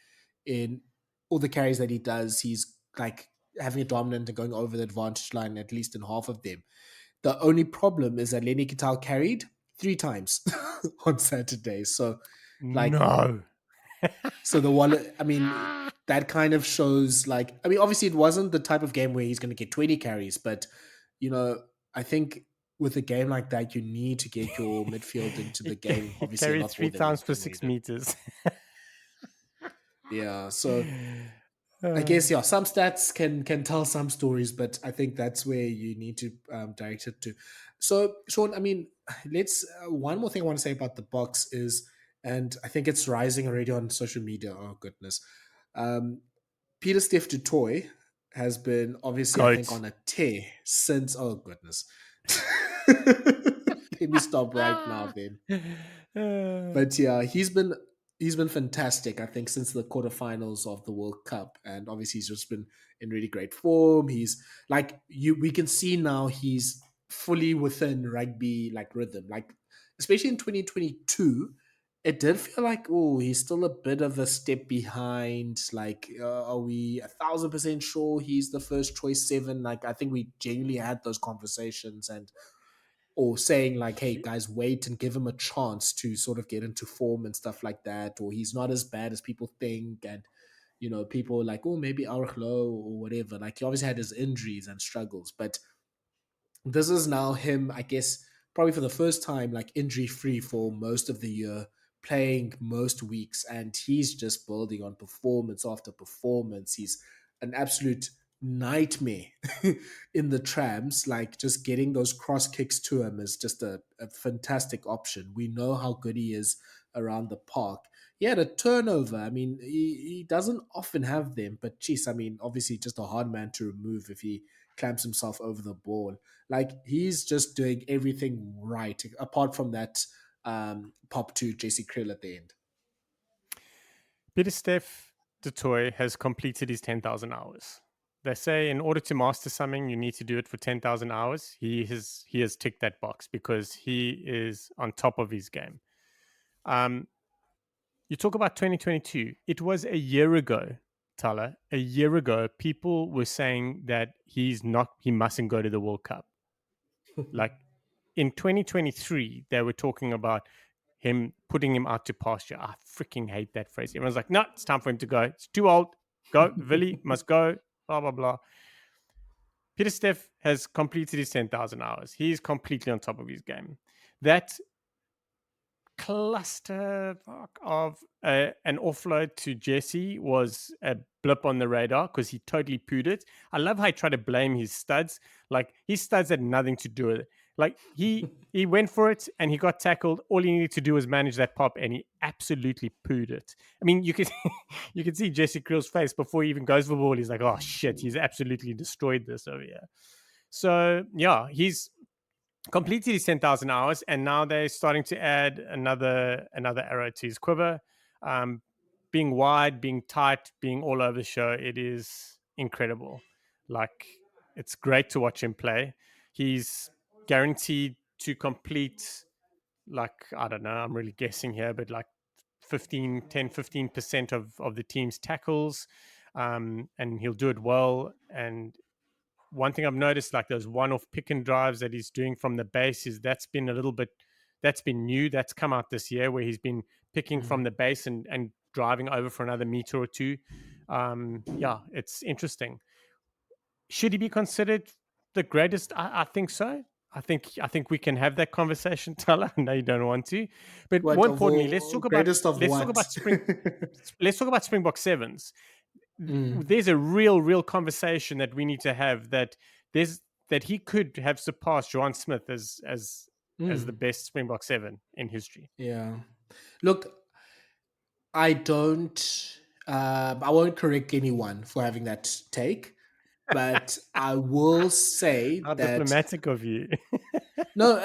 in all the carries that he does, he's like having a dominant and going over the advantage line at least in half of them. The only problem is that Lenny Kital carried three times on Saturday. So, like, No. so the wallet, I mean, that kind of shows, like, I mean, obviously it wasn't the type of game where he's going to get 20 carries, but, you know, I think with a game like that, you need to get your midfield into he the game, he obviously, a carried lot more three times for than what he 6 did. meters. Yeah. So, I Uh, guess yeah, some stats can tell some stories, but I think that's where you need to direct it to. So, Sean, I mean, let's one more thing I want to say about the box is, and I think it's rising already on social media. Oh goodness, um, Pieter-Steph du Toit has been obviously, I think, Goat. on a tear since. Oh goodness, let me stop right now. Then Uh, but yeah, he's been fantastic. I think since the quarterfinals of the World Cup, and obviously he's just been in really great form. He's like you, we can see now he's fully within rugby like rhythm. Like especially in 2022, it did feel like oh he's still a bit of a step behind. Like are we 1,000% sure he's the first choice seven? Like I think we genuinely had those conversations and or saying like, "Hey guys, wait and give him a chance to sort of get into form and stuff like that," or he's not as bad as people think, and you know, people are like, "Oh, maybe Archlo or whatever." Like he obviously had his injuries and struggles, but this is now him, I guess, probably for the first time, like injury free for most of the year, playing most weeks, and he's just building on performance after performance. He's an absolute nightmare in the trams. Like just getting those cross kicks to him is just a fantastic option. We know how good he is around the park. He had a turnover. I mean, he doesn't often have them, but geez, I mean, obviously just a hard man to remove if he clamps himself over the ball. Like he's just doing everything right, apart from that pop to JC Krill at the end. Pieter-Steph du Toit has completed his 10,000 hours. They say in order to master something, you need to do it for 10,000 hours. He has ticked that box because he is on top of his game. Um, you talk about 2022. It was a year ago, Thala. A year ago, people were saying that he mustn't go to the World Cup. Like in 2023, they were talking about him putting him out to pasture. I freaking hate that phrase. Everyone's like, no, it's time for him to go. It's too old. Go. Villy must go. Blah, blah, blah. Pieter-Steph has completed his 10,000 hours. He's completely on top of his game. That cluster of an offload to Jesse was a blip on the radar because he totally pooed it. I love how he tried to blame his studs. Like his studs had nothing to do with it. Like he went for it and he got tackled. All he needed to do was manage that pop, and he absolutely pooed it. I mean, you could you could see Jesse Krill's face before he even goes for the ball. He's like, "Oh shit, he's absolutely destroyed this over here." So yeah, he's completed his 10,000 hours, and now they're starting to add another arrow to his quiver. Um, being wide, being tight, being all over the show, it is incredible. Like it's great to watch him play. He's guaranteed to complete, like, I don't know, I'm really guessing here, but like 15% of the team's tackles. And he'll do it well. And one thing I've noticed, like those one-off pick and drives that he's doing from the base, is that's been a little bit that's been new. That's come out this year where he's been picking from Mm. the base and driving over for another meter or two. Yeah, it's interesting. Should he be considered the greatest? I think so. I think we can have that conversation, Tala. I know you don't want to, but more What of importantly, all greatest of let's talk what? about let's talk about Springbok sevens. Mm. There's a real conversation that we need to have, that there's that he could have surpassed Johan Smith as the Mm. best Springbok seven in history. Yeah. Look, I don't. I won't correct anyone for having that take, but I will say How that diplomatic of you. no,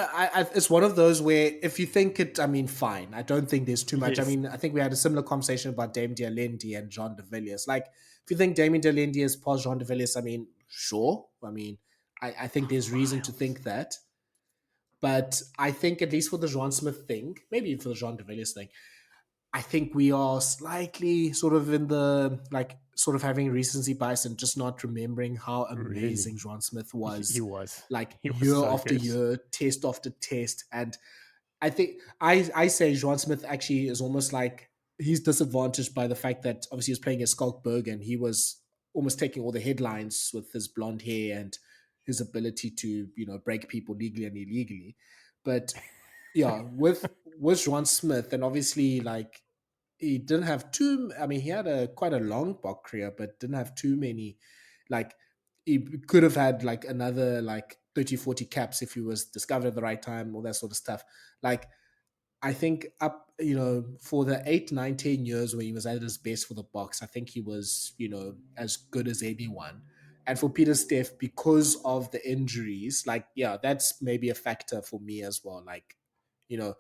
it's one of those where if you think it, I mean, fine. I don't think there's too much. I Yes, mean, I think we had a similar conversation about Dame Dialendi and Jean de Villiers. Like, if you think Damien Dialendi is past Jean de Villiers, I mean, sure. I mean, I think there's reason to think that. But I think at least for the Jean Smith thing, maybe for the Jean de Villiers thing, I think we are slightly sort of in the like sort of having recency bias and just not remembering how really. amazing John Smith He was, was. like He was year so after good. year, test after test. And I think I say John Smith actually is almost like he's disadvantaged by the fact that obviously he was playing as Skulkberg and he was almost taking all the headlines with his blonde hair and his ability to, break people legally and illegally. But yeah, with Juan Smith, and obviously like he didn't have too. I mean, he had a quite a long bok career, but didn't have too many. Like he could have had like another like 30, 40 caps if he was discovered at the right time, all that sort of stuff. Like I think up, for the 8, 9, 10 years where he was at his best for the box, I think he was, as good as anyone. And for Pieter-Steph, because of the injuries, like, yeah, that's maybe a factor for me as well. Like, you know,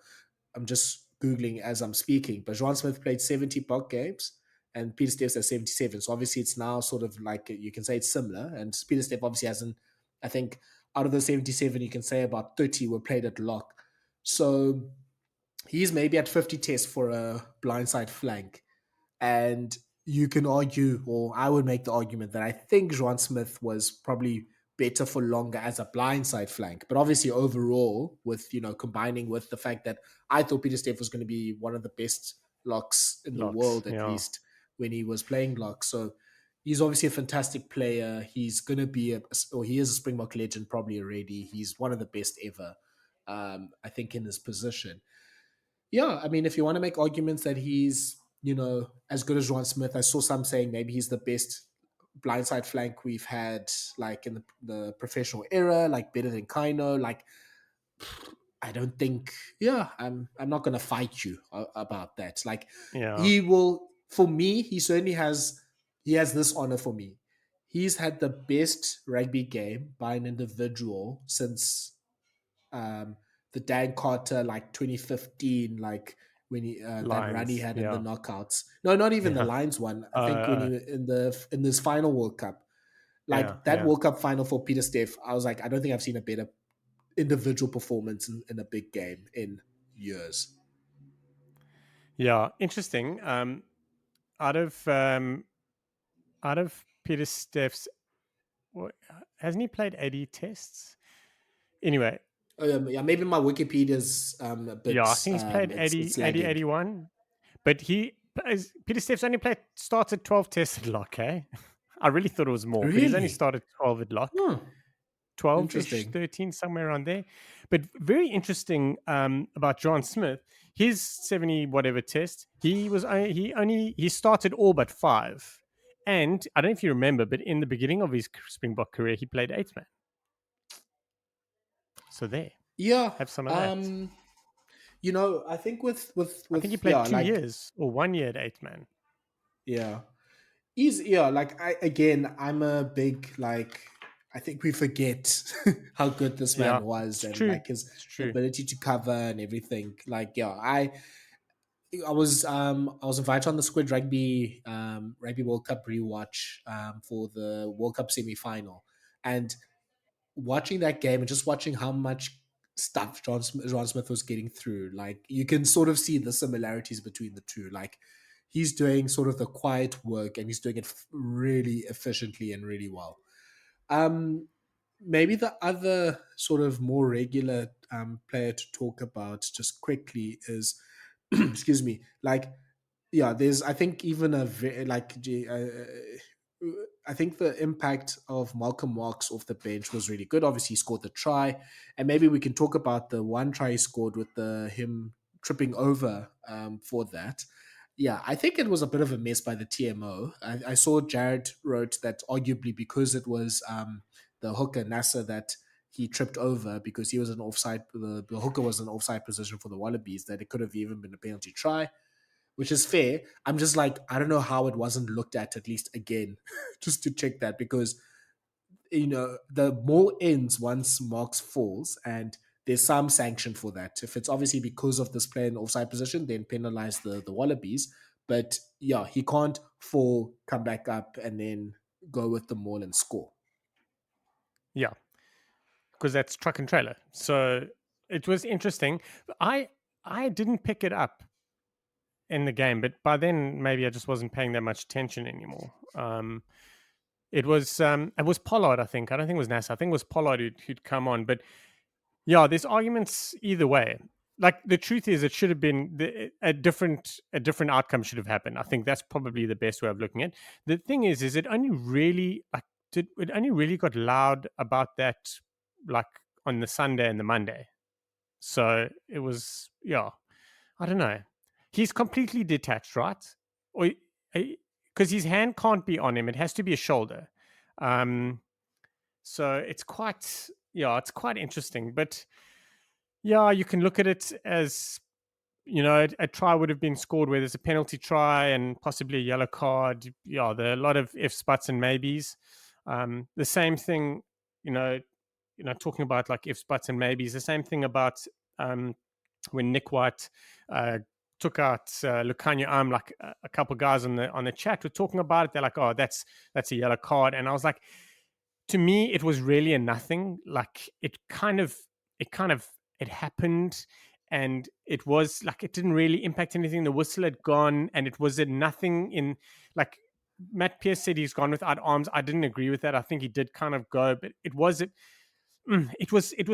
I'm just Googling as I'm speaking, but Joan Smith played 70 box games and Pieter-Steph's at 77. So obviously it's now sort of like, you can say it's similar. And Pieter-Steph obviously hasn't, I think out of the 77, you can say about 30 were played at lock. So he's maybe at 50 tests for a blindside flank. And you can argue, or I would make the argument that I think Juan Smith was probably better for longer as a blindside flank. But obviously, overall, with combining with the fact that I thought Pieter-Steph was going to be one of the best locks in the Locks. world, at Yeah. least when he was playing lock. So he's obviously a fantastic player. He's going to be or he is a Springbok legend probably already. He's one of the best ever, I think, in his position. Yeah, I mean, if you want to make arguments that he's, as good as Juan Smith, I saw some saying maybe he's the best blindside flank we've had, like in the professional era, like better than Kaino. Like, I don't think, yeah, I'm not gonna fight you about that. Like, Yeah. he will, for me, he has this honor for me. He's had the best rugby game by an individual since um, the Dan Carter like 2015, like when he that run he Lines. had in the Yeah. knockouts. No, not even the Yeah. Lions one. I think when Uh, he in this final World Cup, yeah. like that Yeah. World Cup final for Pieter-Steph, I was like, I don't think I've seen a better individual performance in a big game in years. Yeah. Interesting. Out of Peter Steff's, hasn't he played 80 tests? Anyway, Yeah, maybe my Wikipedia's a yeah, bit I think he's played it's 80, 80, lagging. 81. But Peter Steff's only started 12 tests at lock, eh? I really thought it was more, but he's only Really? started 12 at lock. Huh. 12-ish, Interesting. 13, somewhere around there. But very interesting about John Smith. His 70 whatever test, he started all but five. And I don't know if you remember, but in the beginning of his Springbok career, he played eighth man. So there, Yeah. have some of that. Um. I think with I think he played yeah, 2 years or 1 year at eighth man. yeah. He's yeah, like I'm a big like I think we forget how good this man Yeah, was it's and true. like his It's true. ability to cover and everything. Like yeah, I was invited on the Squid Rugby World Cup rewatch for the World Cup semi final, and watching that game and just watching how much stuff John Smith was getting through, like you can sort of see the similarities between the two. Like he's doing sort of the quiet work and he's doing it really efficiently and really well. maybe the other sort of more regular player to talk about just quickly is, excuse me, like yeah, there's I think even a very I think the impact of Malcolm Marx off the bench was really good. Obviously, he scored the try, and maybe we can talk about the one try he scored with the him tripping over for that. Yeah, I think it was a bit of a mess by the TMO. I saw Jared wrote that arguably because it was the hooker Nasser that he tripped over because he was an offside. The hooker was an offside position for the Wallabies. That it could have even been a penalty try, which is fair. I'm just like, I don't know how it wasn't looked at least again, just to check that because, the more ends once Marks falls and there's some sanction for that. If it's obviously because of this player in offside position, then penalize the Wallabies. But yeah, he can't fall, come back up, and then go with the maul and score. Yeah, because that's truck and trailer. So it was interesting. I didn't pick it up in the game, but by then maybe I just wasn't paying that much attention anymore. It was Pollard, I think. I don't think it was NASA. I think it was Pollard who'd come on. But yeah, there's arguments either way. Like the truth is, it should have been a different outcome should have happened. I think that's probably the best way of looking at it. The thing is it only really it only really got loud about that like on the Sunday and the Monday. So it was, yeah, I don't know. He's completely detached, right? Or because his hand can't be on him; it has to be a shoulder. Um, so it's quite interesting. But yeah, you can look at it as a try would have been scored where there's a penalty try and possibly a yellow card. Yeah, there are a lot of ifs, buts, and maybes. The same thing, you know, talking about like ifs, buts, and maybes. The same thing about um, when Nic White uh, took out Lukhanyo Am. Like a couple of guys on the chat were talking about it. They're like, "Oh, that's a yellow card," and I was like, to me, it was really a nothing. Like it kind of it happened, and it was like it didn't really impact anything. The whistle had gone, and it was a nothing. In like Matt Pierce said, he's gone without arms. I didn't agree with that. I think he did kind of go, but it was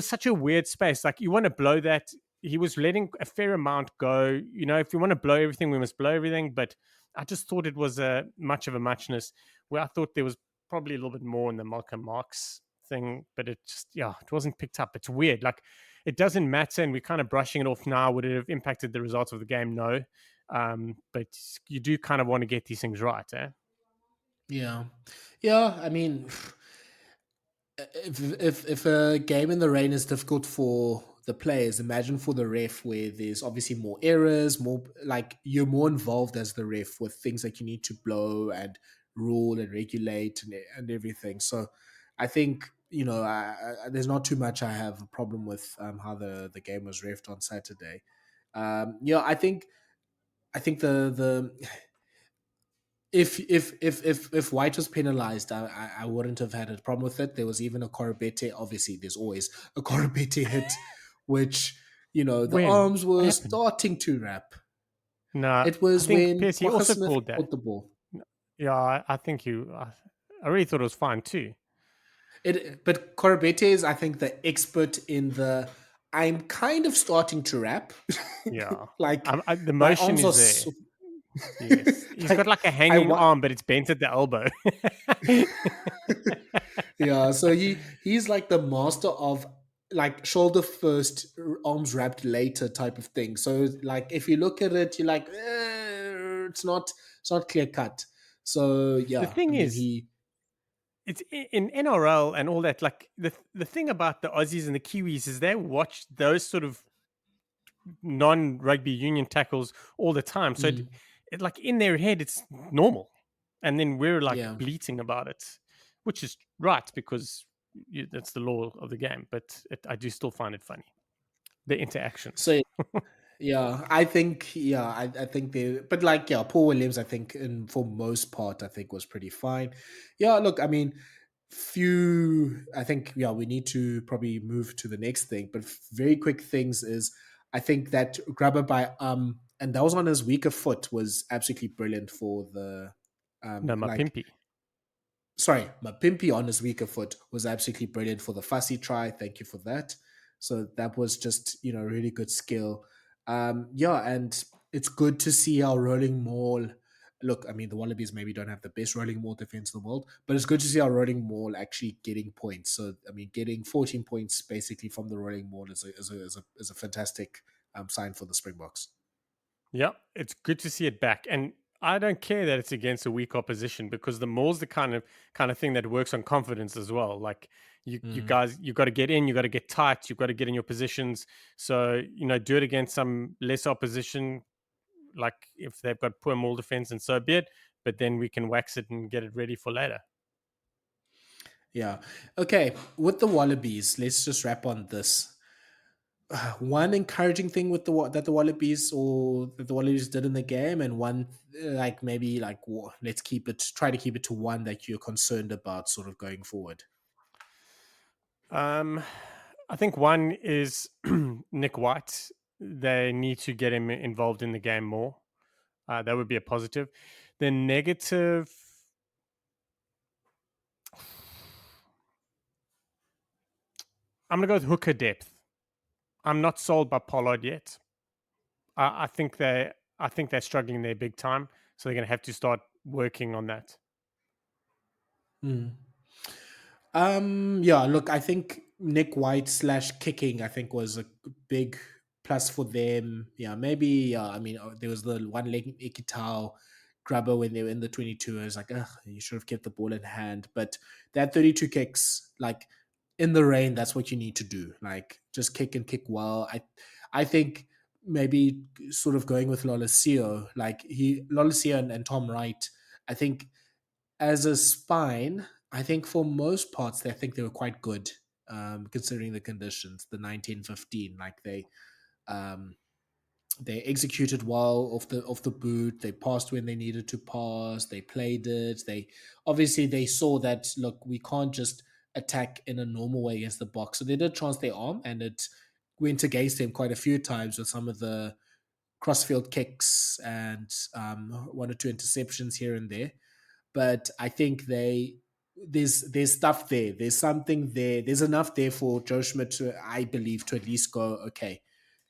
such a weird space. Like you want to blow that. He was letting a fair amount go. If you want to blow everything, we must blow everything. But I just thought it was a much of a muchness. Where I thought there was probably a little bit more in the Malcolm Marks thing, but it wasn't picked up. It's weird. Like it doesn't matter, and we're kind of brushing it off now. Would it have impacted the results of the game? No. But you do kind of want to get these things right, eh? Yeah, yeah. I mean, if a game in the rain is difficult for the players, imagine for the ref where there's obviously more errors, more like you're more involved as the ref with things that you need to blow and rule and regulate and everything. So I think there's not too much I have a problem with how the game was refed on Saturday. I think the if White was penalized, I wouldn't have had a problem with it. There was even a Koroibete. Obviously, there's always a Koroibete hit, which the When? arms What were happened? starting to wrap. No, It I was think when PSG Walker also Smith called that. caught the ball. Yeah, I think I really thought it was fine too. But Koroibete is, I think, the expert in the. I'm kind of starting to wrap. Yeah, Like the my motion arms are is there. so, Yes, he's got like like a I hanging want. arm, but it's bent at the elbow. Yeah, so he's like the master of like shoulder first, arms wrapped later type of thing. So like if you look at it, you're like, it's not clear cut. So The yeah, I thing mean is, he. it's in NRL and all that. Like the thing about the Aussies and the Kiwis is they watch those sort of non-rugby union tackles all the time. So Mm, like in their head, it's normal, and then we're like yeah. bleating about it, which is right because that's the law of the game. But I do still find it funny, the interactions. So yeah, I think I think they, but like yeah, Paul Williams, I think, and for most part, I think was pretty fine. Yeah, look, I mean, I think yeah, we need to probably move to the next thing, but very quick things is I think that grabber by and that was on his weaker foot was absolutely brilliant for the No, like Mapimpi. sorry, Mapimpi on his weaker foot was absolutely brilliant for the Fassi try. Thank you for that. So that was just, really good skill. Yeah, and it's good to see our rolling maul. Look, I mean, the Wallabies maybe don't have the best rolling maul defense in the world, but it's good to see our rolling maul actually getting points. So, I mean, getting 14 points basically from the rolling maul is a fantastic sign for the Springboks. Yeah, it's good to see it back. And I don't care that it's against a weak opposition because the more's the kind of thing that works on confidence as well. Like you Mm. guys, you got to get in, you got to get tight, you've got to get in your positions. So, do it against some less opposition, like if they've got poor maul defense, and so be it. But then we can wax it and get it ready for later. Yeah. Okay. With the Wallabies, let's just wrap on this. One encouraging thing with that the Wallabies or that the Wallabies did in the game, and one like maybe like let's try to keep it to one that you're concerned about, sort of going forward. Um, I think one is Nic White. They need to get him involved in the game more. That would be a positive. The negative, I'm going to go with hooker depth. I'm not sold by Pollard yet. I think they're struggling there big time. So they're going to have to start working on that. Hmm. Yeah, look, I think Nic White slash kicking, I think, was a big plus for them. Yeah, maybe, yeah, I mean, there was the one leg Ikitao grabber when they were in the 22. I was like, ugh, you should have kept the ball in hand. But that 32 kicks, like in the rain, that's what you need to do. Like, just kick and kick well. I think maybe sort of going with Lolesio, like Lolesio and Tom Wright, I think as a spine, I think for most parts, I think they were quite good, considering the conditions. The 1915, like um, they executed well off the boot. They passed when they needed to pass. They played it. They saw that, look, we can't just attack in a normal way against the box. So they did chance their arm, and it went against them quite a few times with some of the crossfield kicks and one or two interceptions here and there. But I think there's stuff there. There's something there. There's enough there for Joe Schmidt to, I believe, to at least go, okay,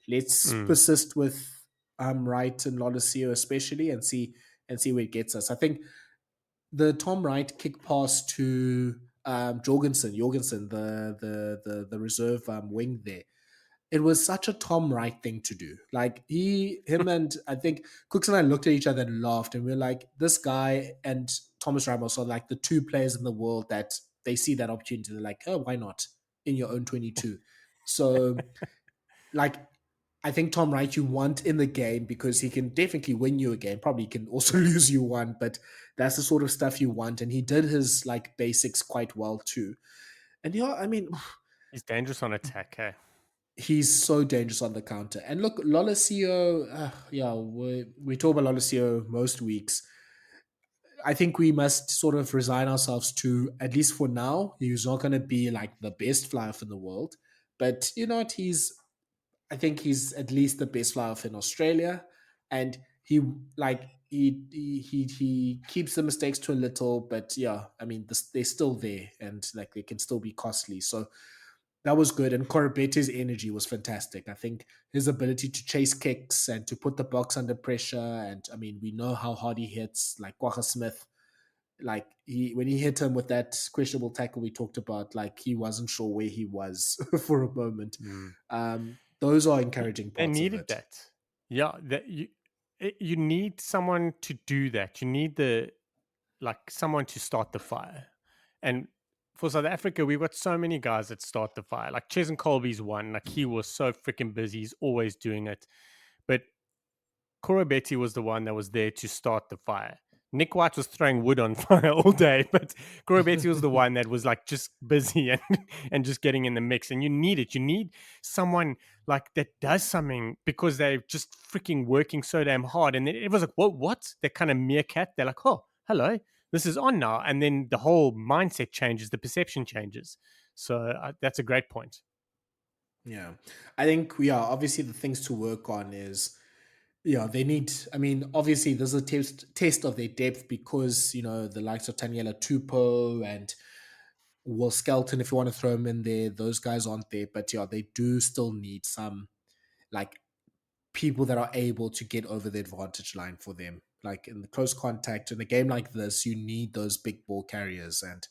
let's Mm. persist with Wright and Lolesio especially, and see where it gets us. I think the Tom Wright kick pass to Jorgensen, the reserve wing there, it was such a Tom Wright thing to do. Like him, and I think Cooks and I looked at each other and laughed, and we are like, this guy and Thomas Ramos are like the two players in the world that they see that opportunity. They're like, oh, why not in your own 22? So, like, I think Tom Wright you want in the game because he can definitely win you a game. Probably can also lose you one, but that's the sort of stuff you want. And he did his like basics quite well too. And yeah, I mean, He's dangerous on attack. Hey? he's so dangerous on the counter. And look, Lolesio, yeah, we talk about Lolesio most weeks. I think we must sort of resign ourselves to, at least for now, he's not going to be like the best fly off in the world. But you know what? I think he's at least the best fly off in Australia. And he keeps the mistakes to a little, but yeah, I mean, they're still there and like they can still be costly. So that was good. And Koroibete's energy was fantastic. I think his ability to chase kicks and to put the box under pressure. And I mean, we know how hard he hits, like Quagga Smith. Like when he hit him with that questionable tackle we talked about, like he wasn't sure where he was for a moment. Mm. Those are encouraging They parts of needed it. that. Yeah, you need someone to do that. You need someone to start the fire. And for South Africa, we've got so many guys that start the fire. Like Cheslin Colby's one. Like he was so freaking busy. He's always doing it. But Koroibete was the one that was there to start the fire. Nic White was throwing wood on fire all day, but Koroibete was the one that was like just busy and and just getting in the mix. And you need it. You need someone like that does something because they're just freaking working so damn hard. And then it was like, what? They're kind of meerkat. They're like, oh, hello, this is on now. And then the whole mindset changes, the perception changes. So that's a great point. Yeah. I think we are obviously the things to work on is Yeah, they need. I mean, obviously, there's a test of their depth because the likes of Taniela Tupou and Will Skelton, if you want to throw them in there, those guys aren't there. But yeah, they do still need some like people that are able to get over the advantage line for them. Like in the close contact in a game like this, you need those big ball carriers. And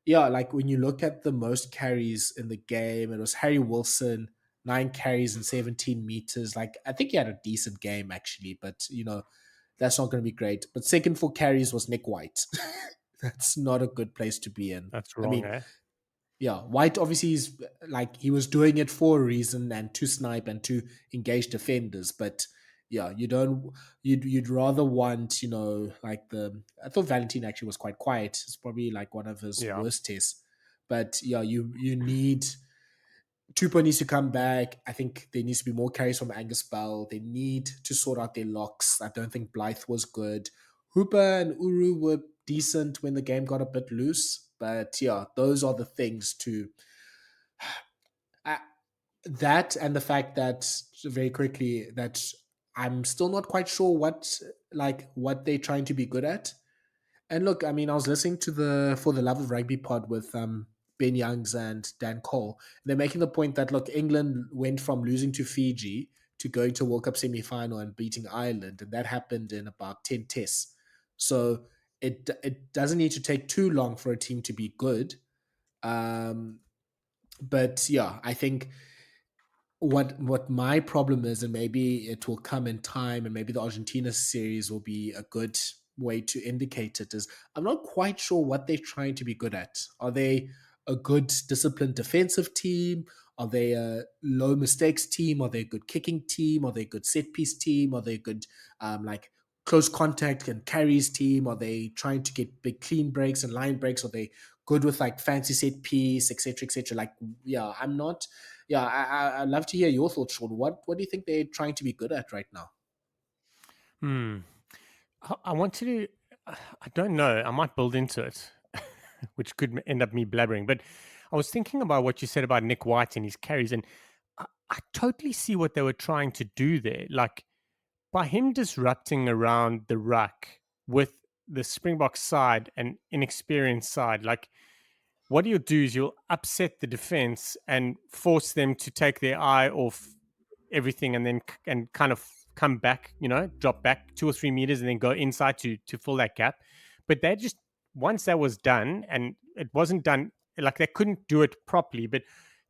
yeah, like when you look at the most carries in the game, it was Harry Wilson, 9 carries and 17 meters. Like I think he had a decent game actually, but that's not going to be great. But second for carries was Nic White. That's not a good place to be in. That's I wrong, mean, eh? yeah, White obviously is like he was doing it for a reason and to snipe and to engage defenders, but yeah, you don't you'd rather want like the I thought Valentine actually was quite quiet. It's probably like one of his Yeah. worst tests, but yeah, you need Tupo needs to come back. I think there needs to be more carries from Angus Bell. They need to sort out their locks. I don't think Blythe was good. Hooper and Uru were decent when the game got a bit loose, but yeah, those are the things to uh, that and the fact that very quickly that I'm still not quite sure what they're trying to be good at. And look, I mean, I was listening to the For the Love of Rugby pod with Ben Youngs and Dan Cole. They're making the point that look, England went from losing to Fiji to going to a World Cup semi-final and beating Ireland, and that happened in about 10 tests. So it doesn't need to take too long for a team to be good. Um, but yeah, I think what my problem is, and maybe it will come in time, and maybe the Argentina series will be a good way to indicate it, is I'm not quite sure what they're trying to be good at. Are they a good disciplined defensive team? Are they a low mistakes team? Are they a good kicking team? Are they a good set piece team? Are they a good like close contact and carries team? Are they trying to get big clean breaks and line breaks? Are they good with like fancy set piece, etc., etc.? Like, yeah, I'm not. Yeah, I'd love to hear your thoughts, Sean. What do you think they're trying to be good at right now? Hmm. I want to. I don't know. I might build into it, which could end up me blabbering. But I was thinking about what you said about Nic White and his carries, and I totally see what they were trying to do there. Like by him disrupting around the ruck with the Springbok side and inexperienced side, like what you'll do is you'll upset the defense and force them to take their eye off everything and then and kind of come back, drop back 2 or 3 meters and then go inside to fill that gap. But they just once that was done and it wasn't done like they couldn't do it properly, but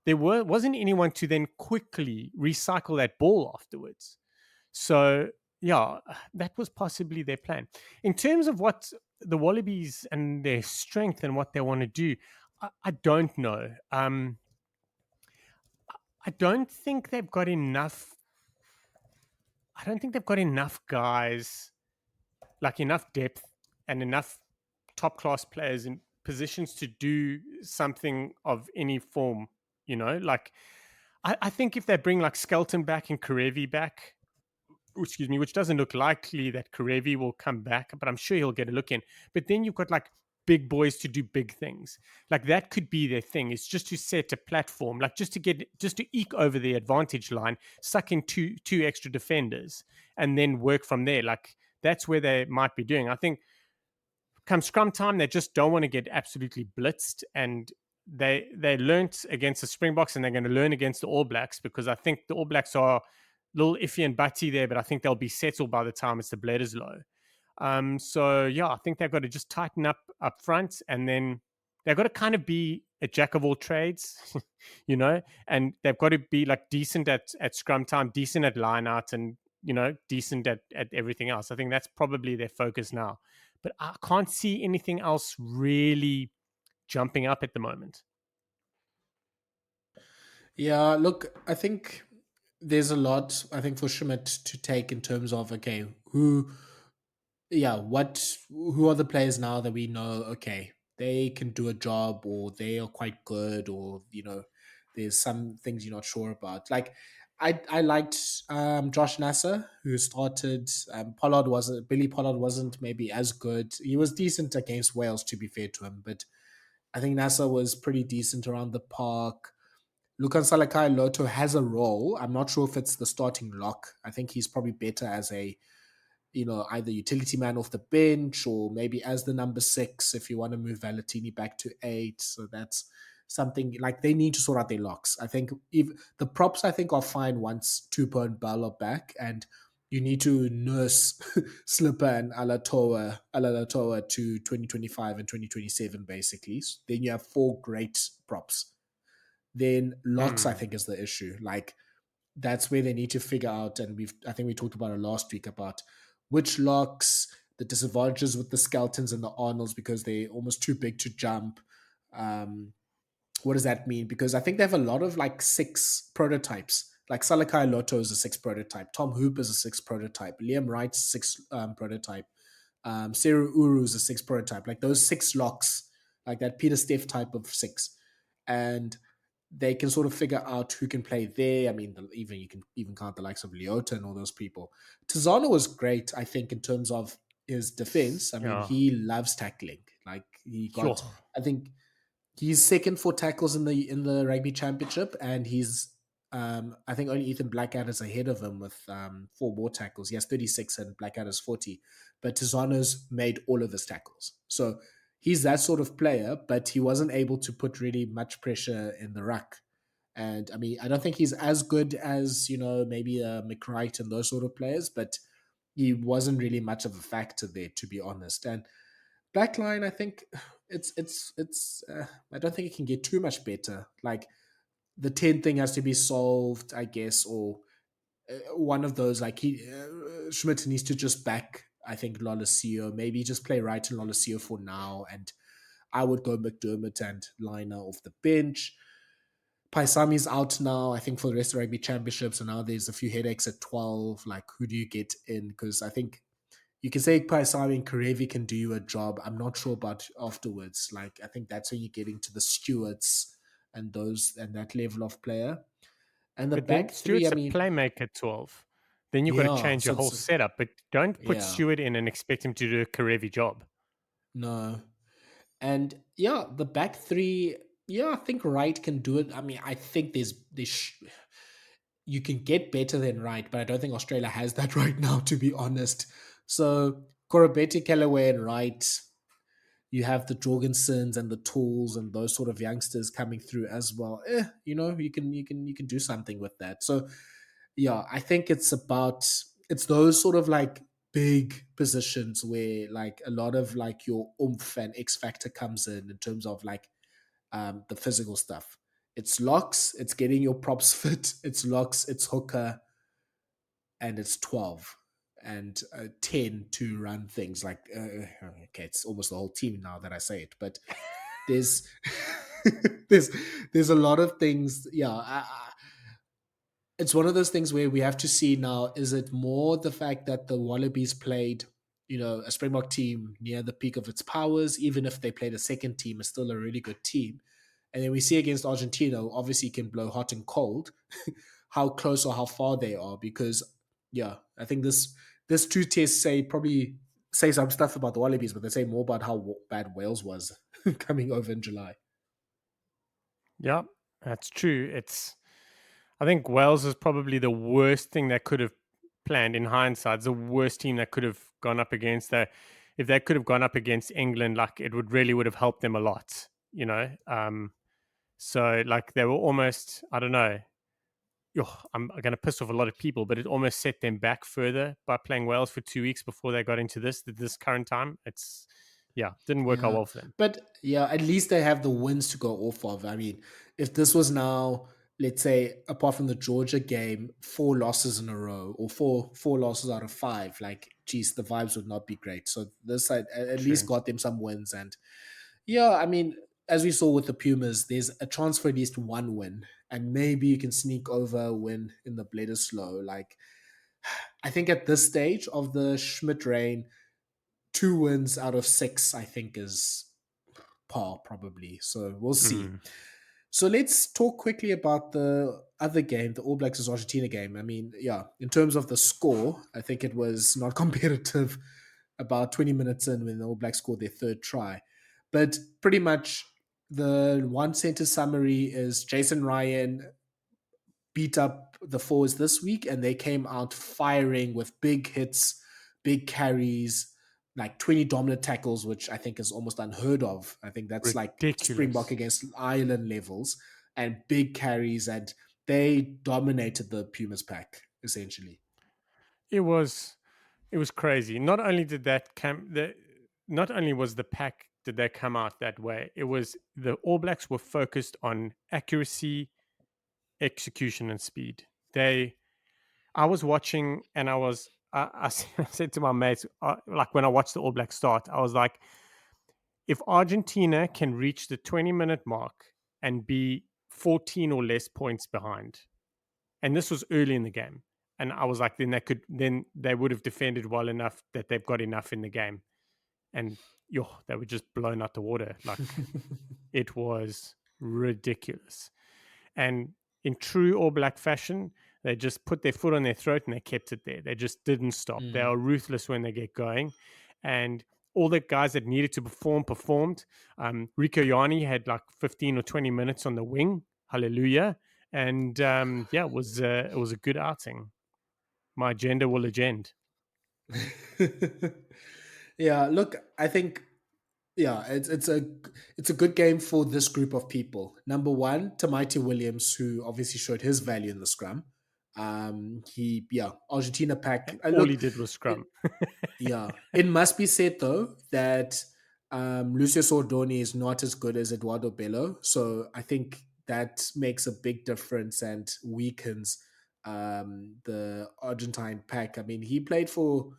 there wasn't anyone to then quickly recycle that ball afterwards. So yeah, that was possibly their plan. In terms of what the Wallabies and their strength and what they want to do, I don't know. I don't think they've got enough. I don't think they've got enough guys, like enough depth and enough top class players in positions to do something of any form. Like I think if they bring like Skelton back and Karevi back, excuse me, which doesn't look likely that Karevi will come back, but I'm sure he'll get a look in. But then you've got like big boys to do big things. Like that could be their thing. It's just to set a platform, like just to eke over the advantage line, suck in two extra defenders, and then work from there. Like that's where they might be doing. I think come scrum time, they just don't want to get absolutely blitzed. And they learnt against the Springboks, and they're going to learn against the All Blacks because I think the All Blacks are a little iffy and butty there, but I think they'll be settled by the time it's the Bladders low. So yeah, I think they've got to just tighten up front, and then they've got to kind of be a jack of all trades, and they've got to be like decent at scrum time, decent at line out, and decent at everything else. I think that's probably their focus now. But I can't see anything else really jumping up at the moment. Yeah, look, I think there's a lot, I think, for Schmidt to take in terms of, okay, who are the players now that we know, okay, they can do a job or they are quite good or, there's some things you're not sure about. Like, I liked Josh Nasser, who started. Billy Pollard wasn't maybe as good. He was decent against Wales, to be fair to him, but I think Nasser was pretty decent around the park. Lukan Salakai Loto has a role. I'm not sure if it's the starting lock. I think he's probably better as a, either utility man off the bench or maybe as the number six if you want to move Valentini back to eight. So that's something like they need to sort out their locks. I think if the props I think are fine once Tupo and Bell are back, and you need to nurse Slipper and Alatoa to 2025 and 2027 basically. So then you have four great props. Then locks I Hmm. think is the issue. Like that's where they need to figure out, and I think we talked about it last week about which locks, the disadvantages with the skeletons and the Arnolds because they're almost too big to jump. Um, what does that mean? Because I think they have a lot of like six prototypes. Like Salakai Lotto is a six prototype. Tom Hoop is a six prototype. Liam Wright's a six prototype. Seru Uru is a six prototype. Like those six locks, like that Pieter-Steph type of six. And they can sort of figure out who can play there. I mean, even you can even count the likes of Leota and all those people. Tizano was great, I think, in terms of his defense. I mean, Yeah. he loves tackling. Like he Sure. got, I think he's second for tackles in the rugby championship, and he's I think only Ethan Blackadder's ahead of him with four more tackles. He has 36 and Blackadder's 40, but Tizano's made all of his tackles. So he's that sort of player, but he wasn't able to put really much pressure in the ruck. And I mean, I don't think he's as good as, maybe McWright and those sort of players, but he wasn't really much of a factor there, to be honest. And backline, I think it's. I don't think it can get too much better. Like the 10 thing has to be solved, I guess, or one of those. Like Schmidt needs to just back. I think Lolosio, maybe just play right in Lolosio for now, and I would go McDermott and Liner off the bench. Paisami's out now, I think, for the rest of the rugby championship. So now there's a few headaches at 12. Like, who do you get in? Because I think you can say Paisami and Karevi can do you a job. I'm not sure about afterwards. Like, I think that's when you're getting to the stewards and those and that level of player. And the But then back three, I Stewart's a mean, playmaker 12. Then you've got to yeah. change your So whole it's setup. But don't put yeah, Stewart in and expect him to do a Karevi job. no. And yeah, the back three, yeah, I think Wright can do it. I mean, I think you can get better than Wright, but I don't think Australia has that right now, to be honest. So Koroibete, Callaway, and Wright, you have the Jorgensens and the Tools and those sort of youngsters coming through as well. You can do something with that. So yeah, I think it's those sort of like big positions where like a lot of like your oomph and X factor comes in terms of like the physical stuff. It's locks, it's getting your props fit, it's locks, it's hooker, and it's 12 and 10 to run things like okay, it's almost the whole team now that I say it, but there's there's there's a lot of things. Yeah, it's one of those things where we have to see now, is it more the fact that the Wallabies played, a Springbok team near the peak of its powers, even if they played a second team, is still a really good team. And then we see against Argentina, who obviously can blow hot and cold, how close or how far they are. Because yeah, I think this two tests probably say some stuff about the Wallabies, but they say more about how bad Wales was coming over in July. Yeah, that's true. I think Wales is probably the worst thing that could have planned in hindsight. It's the worst team that could have gone up against that. If they could have gone up against England, like it would have helped them a lot, you know. So like they were almost, I don't know. I'm going to piss off a lot of people, but it almost set them back further by playing Wales for 2 weeks before they got into this current time. Didn't work out Yeah. well for them. But yeah, at least they have the wins to go off of. I mean, if this was now, let's say, apart from the Georgia game, four losses in a row or four losses out of five, like, geez, the vibes would not be great. So this side at least True. got them some wins. And yeah, I mean, as we saw with the Pumas, there's a chance for at least one win. And maybe you can sneak over a win in the Bledisloe. Like, I think at this stage of the Schmidt reign, two wins out of six, I think, is par probably. So we'll see. Mm. So let's talk quickly about the other game, the All Blacks versus Argentina game. I mean, yeah, in terms of the score, I think it was not competitive about 20 minutes in when the All Blacks scored their third try. But pretty much the one center summary is Jason Ryan beat up the forwards this week, and they came out firing with big hits, big carries, like 20 dominant tackles, which I think is almost unheard of. I think that's like Springbok Ridiculous. against Ireland levels, and big carries, and they dominated the Pumas pack essentially. It was it was crazy. Not only did that not only was the pack did they come out that way, it was the All Blacks were focused on accuracy, execution, and speed. They I was watching and I said to my mates, like when I watched the All Blacks start, I was like, if Argentina can reach the 20-minute mark and be 14 or less points behind, and this was early in the game, and I was like, then they would have defended well enough that they've got enough in the game, and yo, they were just blown out the water. Like it was ridiculous. And in true All Black fashion, they just put their foot on their throat and they kept it there. They just didn't stop. They Mm. are ruthless when they get going. And all the guys that needed to perform performed. Rico Yanni had like 15 or 20 minutes on the wing. Hallelujah. And yeah, it was a good outing. My agenda will agenda. Yeah, look, I think yeah, it's a good game for this group of people. Number one, Tamaiti Williams, who obviously showed his value in the scrum. He yeah, Argentina pack. All he Look, did was it, scrum. yeah, it must be said though that Lucio Sordoni is not as good as Eduardo Bello, so I think that makes a big difference and weakens the Argentine pack. I mean, he played for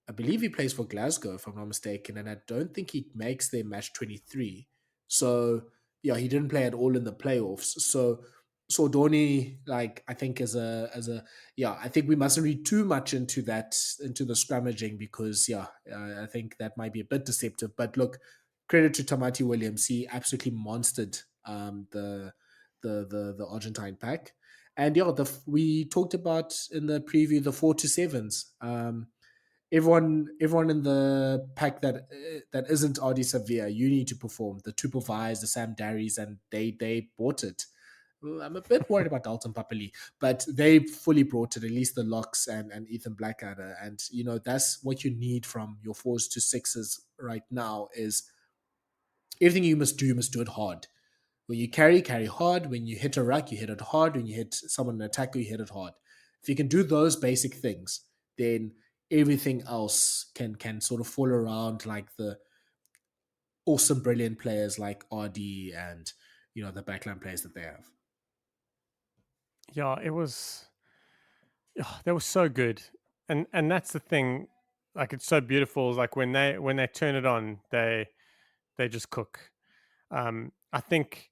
I believe he plays for Glasgow, if I'm not mistaken, and I don't think he makes their match 23. So yeah, he didn't play at all in the playoffs. So Sordoni, like I think as a yeah, I think we mustn't read too much into that into the scrummaging because yeah, I think that might be a bit deceptive. But look, credit to Tamati Williams, he absolutely monstered the Argentine pack. And yeah, we talked about in the preview the 4-7s. Everyone in the pack that isn't RD Sevilla, you need to perform. The Tupavais, the Sam Darries, and they bought it. Well, I'm a bit worried about Dalton Papali, but they fully brought it, at least the Locks and Ethan Blackadder. And, you know, that's what you need from your 4s to 6s right now is everything you must do it hard. When you carry hard. When you hit a ruck, you hit it hard. When you hit someone in a tackle, you hit it hard. If you can do those basic things, then everything else can sort of fall around like the awesome, brilliant players like RD and you know the backline players that they have. Yeah, it was. Oh, they were so good, and that's the thing. Like it's so beautiful. Is like when they turn it on, they just cook. I think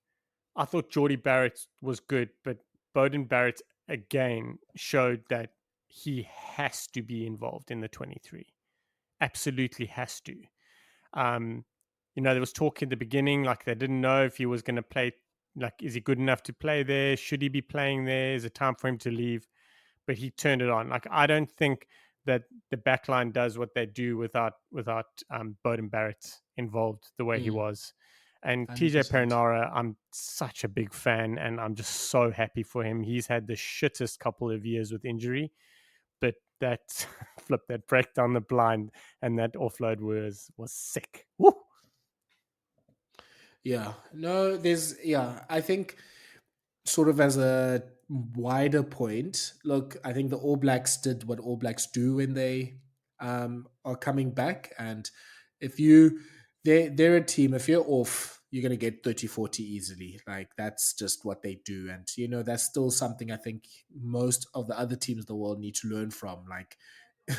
I thought Geordie Barrett was good, but Bowden Barrett again showed that he has to be involved in the 23. Absolutely has to. Um, there was talk in the beginning, like they didn't know if he was going to play. Like, is he good enough to play there? Should he be playing there? Is it time for him to leave? But he turned it on. Like, I don't think that the backline does what they do without Bowden Barrett involved the way he Mm, was. And TJ 100%. Perinara, I'm such a big fan, and I'm just so happy for him. He's had the shittest couple of years with injury, but that flip, that break down the blind, and that offload was sick. Woo! Yeah. No, I think sort of as a wider point, look, I think the All Blacks did what All Blacks do when they are coming back. And if you, they're a team, if you're off, you're going to get 30-40 easily. Like that's just what they do. And, you know, that's still something I think most of the other teams in the world need to learn from. Like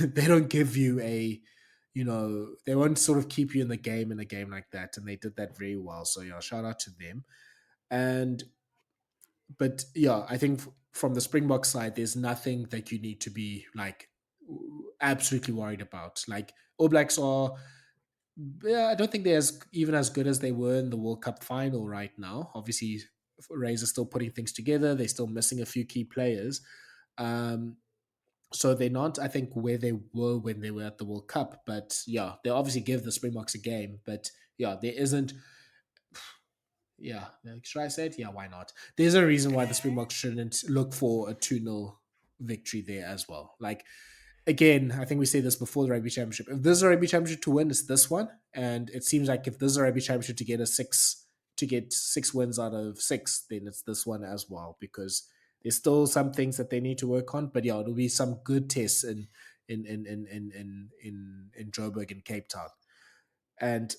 they don't give you they won't sort of keep you in a game like that. And they did that very well. So, yeah, shout out to them. And but yeah, I think from the Springbok side, there's nothing that you need to be like absolutely worried about. Like All Blacks are, yeah, I don't think they're even as good as they were in the World Cup final right now. Obviously, Rays are still putting things together. They're still missing a few key players. Um, so they're not, I think, where they were when they were at the World Cup. But yeah, they obviously give the Springboks a game. But yeah, there isn't Yeah, like, should I say it? Yeah, why not? There's a reason why the Springboks shouldn't look for a 2-0 victory there as well. Like, again, I think we said this before the Rugby Championship. If there's a Rugby Championship to win, it's this one. And it seems like if there's a Rugby Championship to get 6 wins out of 6, then it's this one as well, because there's still some things that they need to work on. But yeah, it'll be some good tests in Joburg and Cape Town. And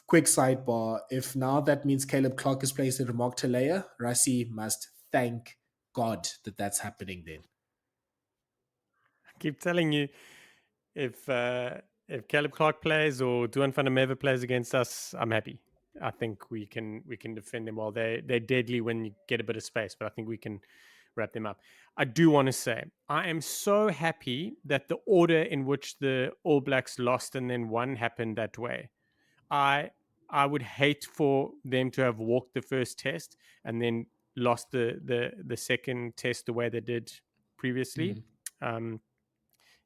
quick sidebar: if now that means Caleb Clark is placed at Mark Talea, Rassi must thank God that that's happening then. I keep telling you, if if Caleb Clark plays or Duan van der Merwe plays against us, I'm happy. I think we can defend them well. They're deadly when you get a bit of space, but I think we can wrap them up. I do want to say I am so happy that the order in which the All Blacks lost and then won happened that way. I I would hate for them to have walked the first test and then lost the second test the way they did previously. Mm. Um,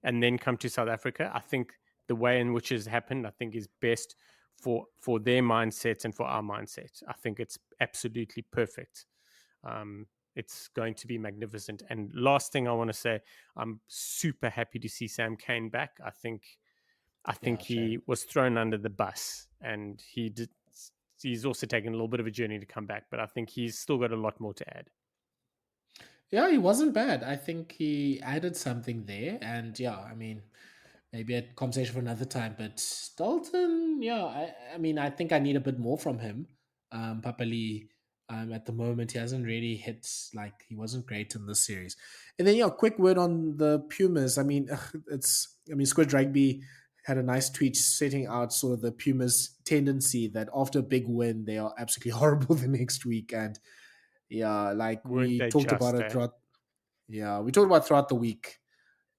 and then come to South Africa. I think the way in which it's happened, I think, is best for their mindset and for our mindset. I think it's absolutely perfect. It's going to be magnificent. And last thing I want to say, I'm super happy to see Sam Kane back. I think Yeah, he shame. was thrown under the bus, and he did. He's also taken a little bit of a journey to come back, but I think he's still got a lot more to add. Yeah, he wasn't bad. I think he added something there. And yeah, I mean, maybe a conversation for another time. But Dalton, yeah, I mean, I think I need a bit more from him. Papali, at the moment, he hasn't really hit, like, he wasn't great in this series. And then, yeah, quick word on the Pumas. I mean, Squid Rugby had a nice tweet setting out sort of the Pumas' tendency that after a big win, they are absolutely horrible the next week. And yeah, like Weren't we they talked about just? it throughout. Yeah, we talked about throughout the week.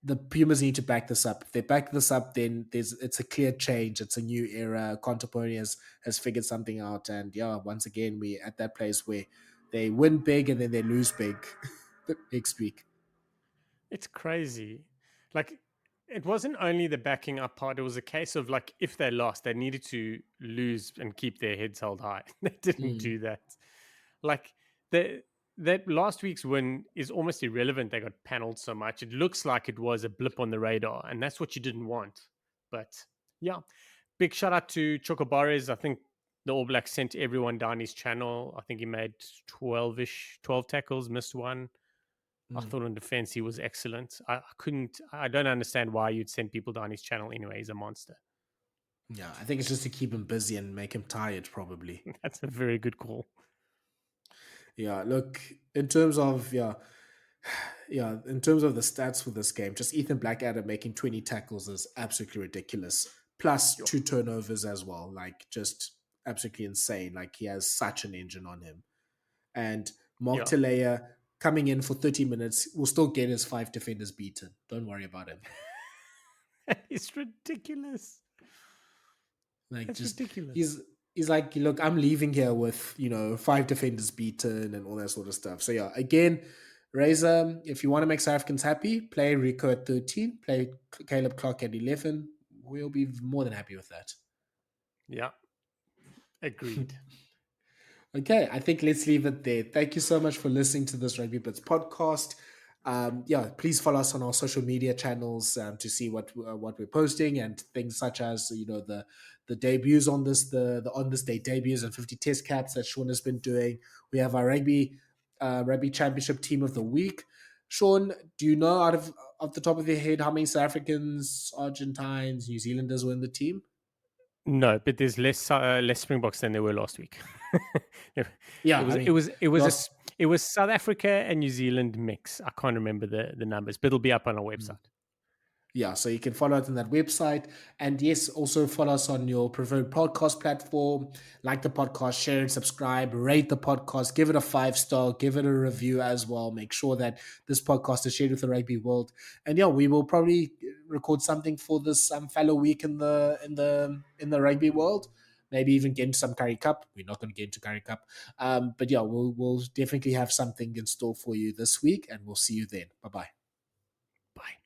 The Pumas need to back this up. If they back this up, then it's a clear change. It's a new era. Contemporary has figured something out, and yeah, once again we at that place where they win big and then they lose big the next week. It's crazy. Like, it wasn't only the backing up part, it was a case of like if they lost, they needed to lose and keep their heads held high. They didn't Mm, do that. Like the that last week's win is almost irrelevant. They got paneled so much. It looks like it was a blip on the radar, and that's what you didn't want. But yeah, big shout out to Chocobares. I think the All Blacks sent everyone down his channel. I think he made 12 tackles, missed one. I mm. thought on defense he was excellent. I don't understand why you'd send people down his channel anyway. He's a monster. Yeah, I think it's just to keep him busy and make him tired, probably. That's a very good call. Yeah, look, in terms of yeah, in terms of the stats for this game, just Ethan Blackadder making 20 tackles is absolutely ridiculous. Plus Sure. 2 turnovers as well. Like, just absolutely insane. Like, he has such an engine on him. And Mark Yeah. Talea coming in for 30 minutes will still get his 5 defenders beaten. Don't worry about him. It's ridiculous. Like, It's just ridiculous. he's like, look, I'm leaving here with 5 defenders beaten and all that sort of stuff. So yeah, again, Razor, if you want to make South Africans happy, play Rico at 13, play Caleb Clark at 11. We'll be more than happy with that. Yeah. Agreed. Okay, I think let's leave it there. Thank you so much for listening to this Rugby Bits podcast. Yeah, please follow us on our social media channels to see what we're posting, and things such as the debuts on the on this day debuts and 50 test caps that Sean has been doing. We have our rugby championship team of the week. Sean, do you know out of off the top of your head how many South Africans, Argentines, New Zealanders were in the team? No, but there's less Springboks than there were last week. it Yeah, it I was it mean, was it was a last. s- it was South Africa and New Zealand mix. I can't remember the numbers, but it'll be up on our Hmm. website. Yeah, so you can follow us on that website. And yes, also follow us on your preferred podcast platform. Like the podcast, share and subscribe, rate the podcast, give it a 5 star, give it a review as well. Make sure that this podcast is shared with the rugby world. And yeah, we will probably record something for this fellow week in the rugby world. Maybe even get into some Curry Cup. We're not going to get into Curry Cup. But yeah, we'll definitely have something in store for you this week, and we'll see you then. Bye bye. Bye.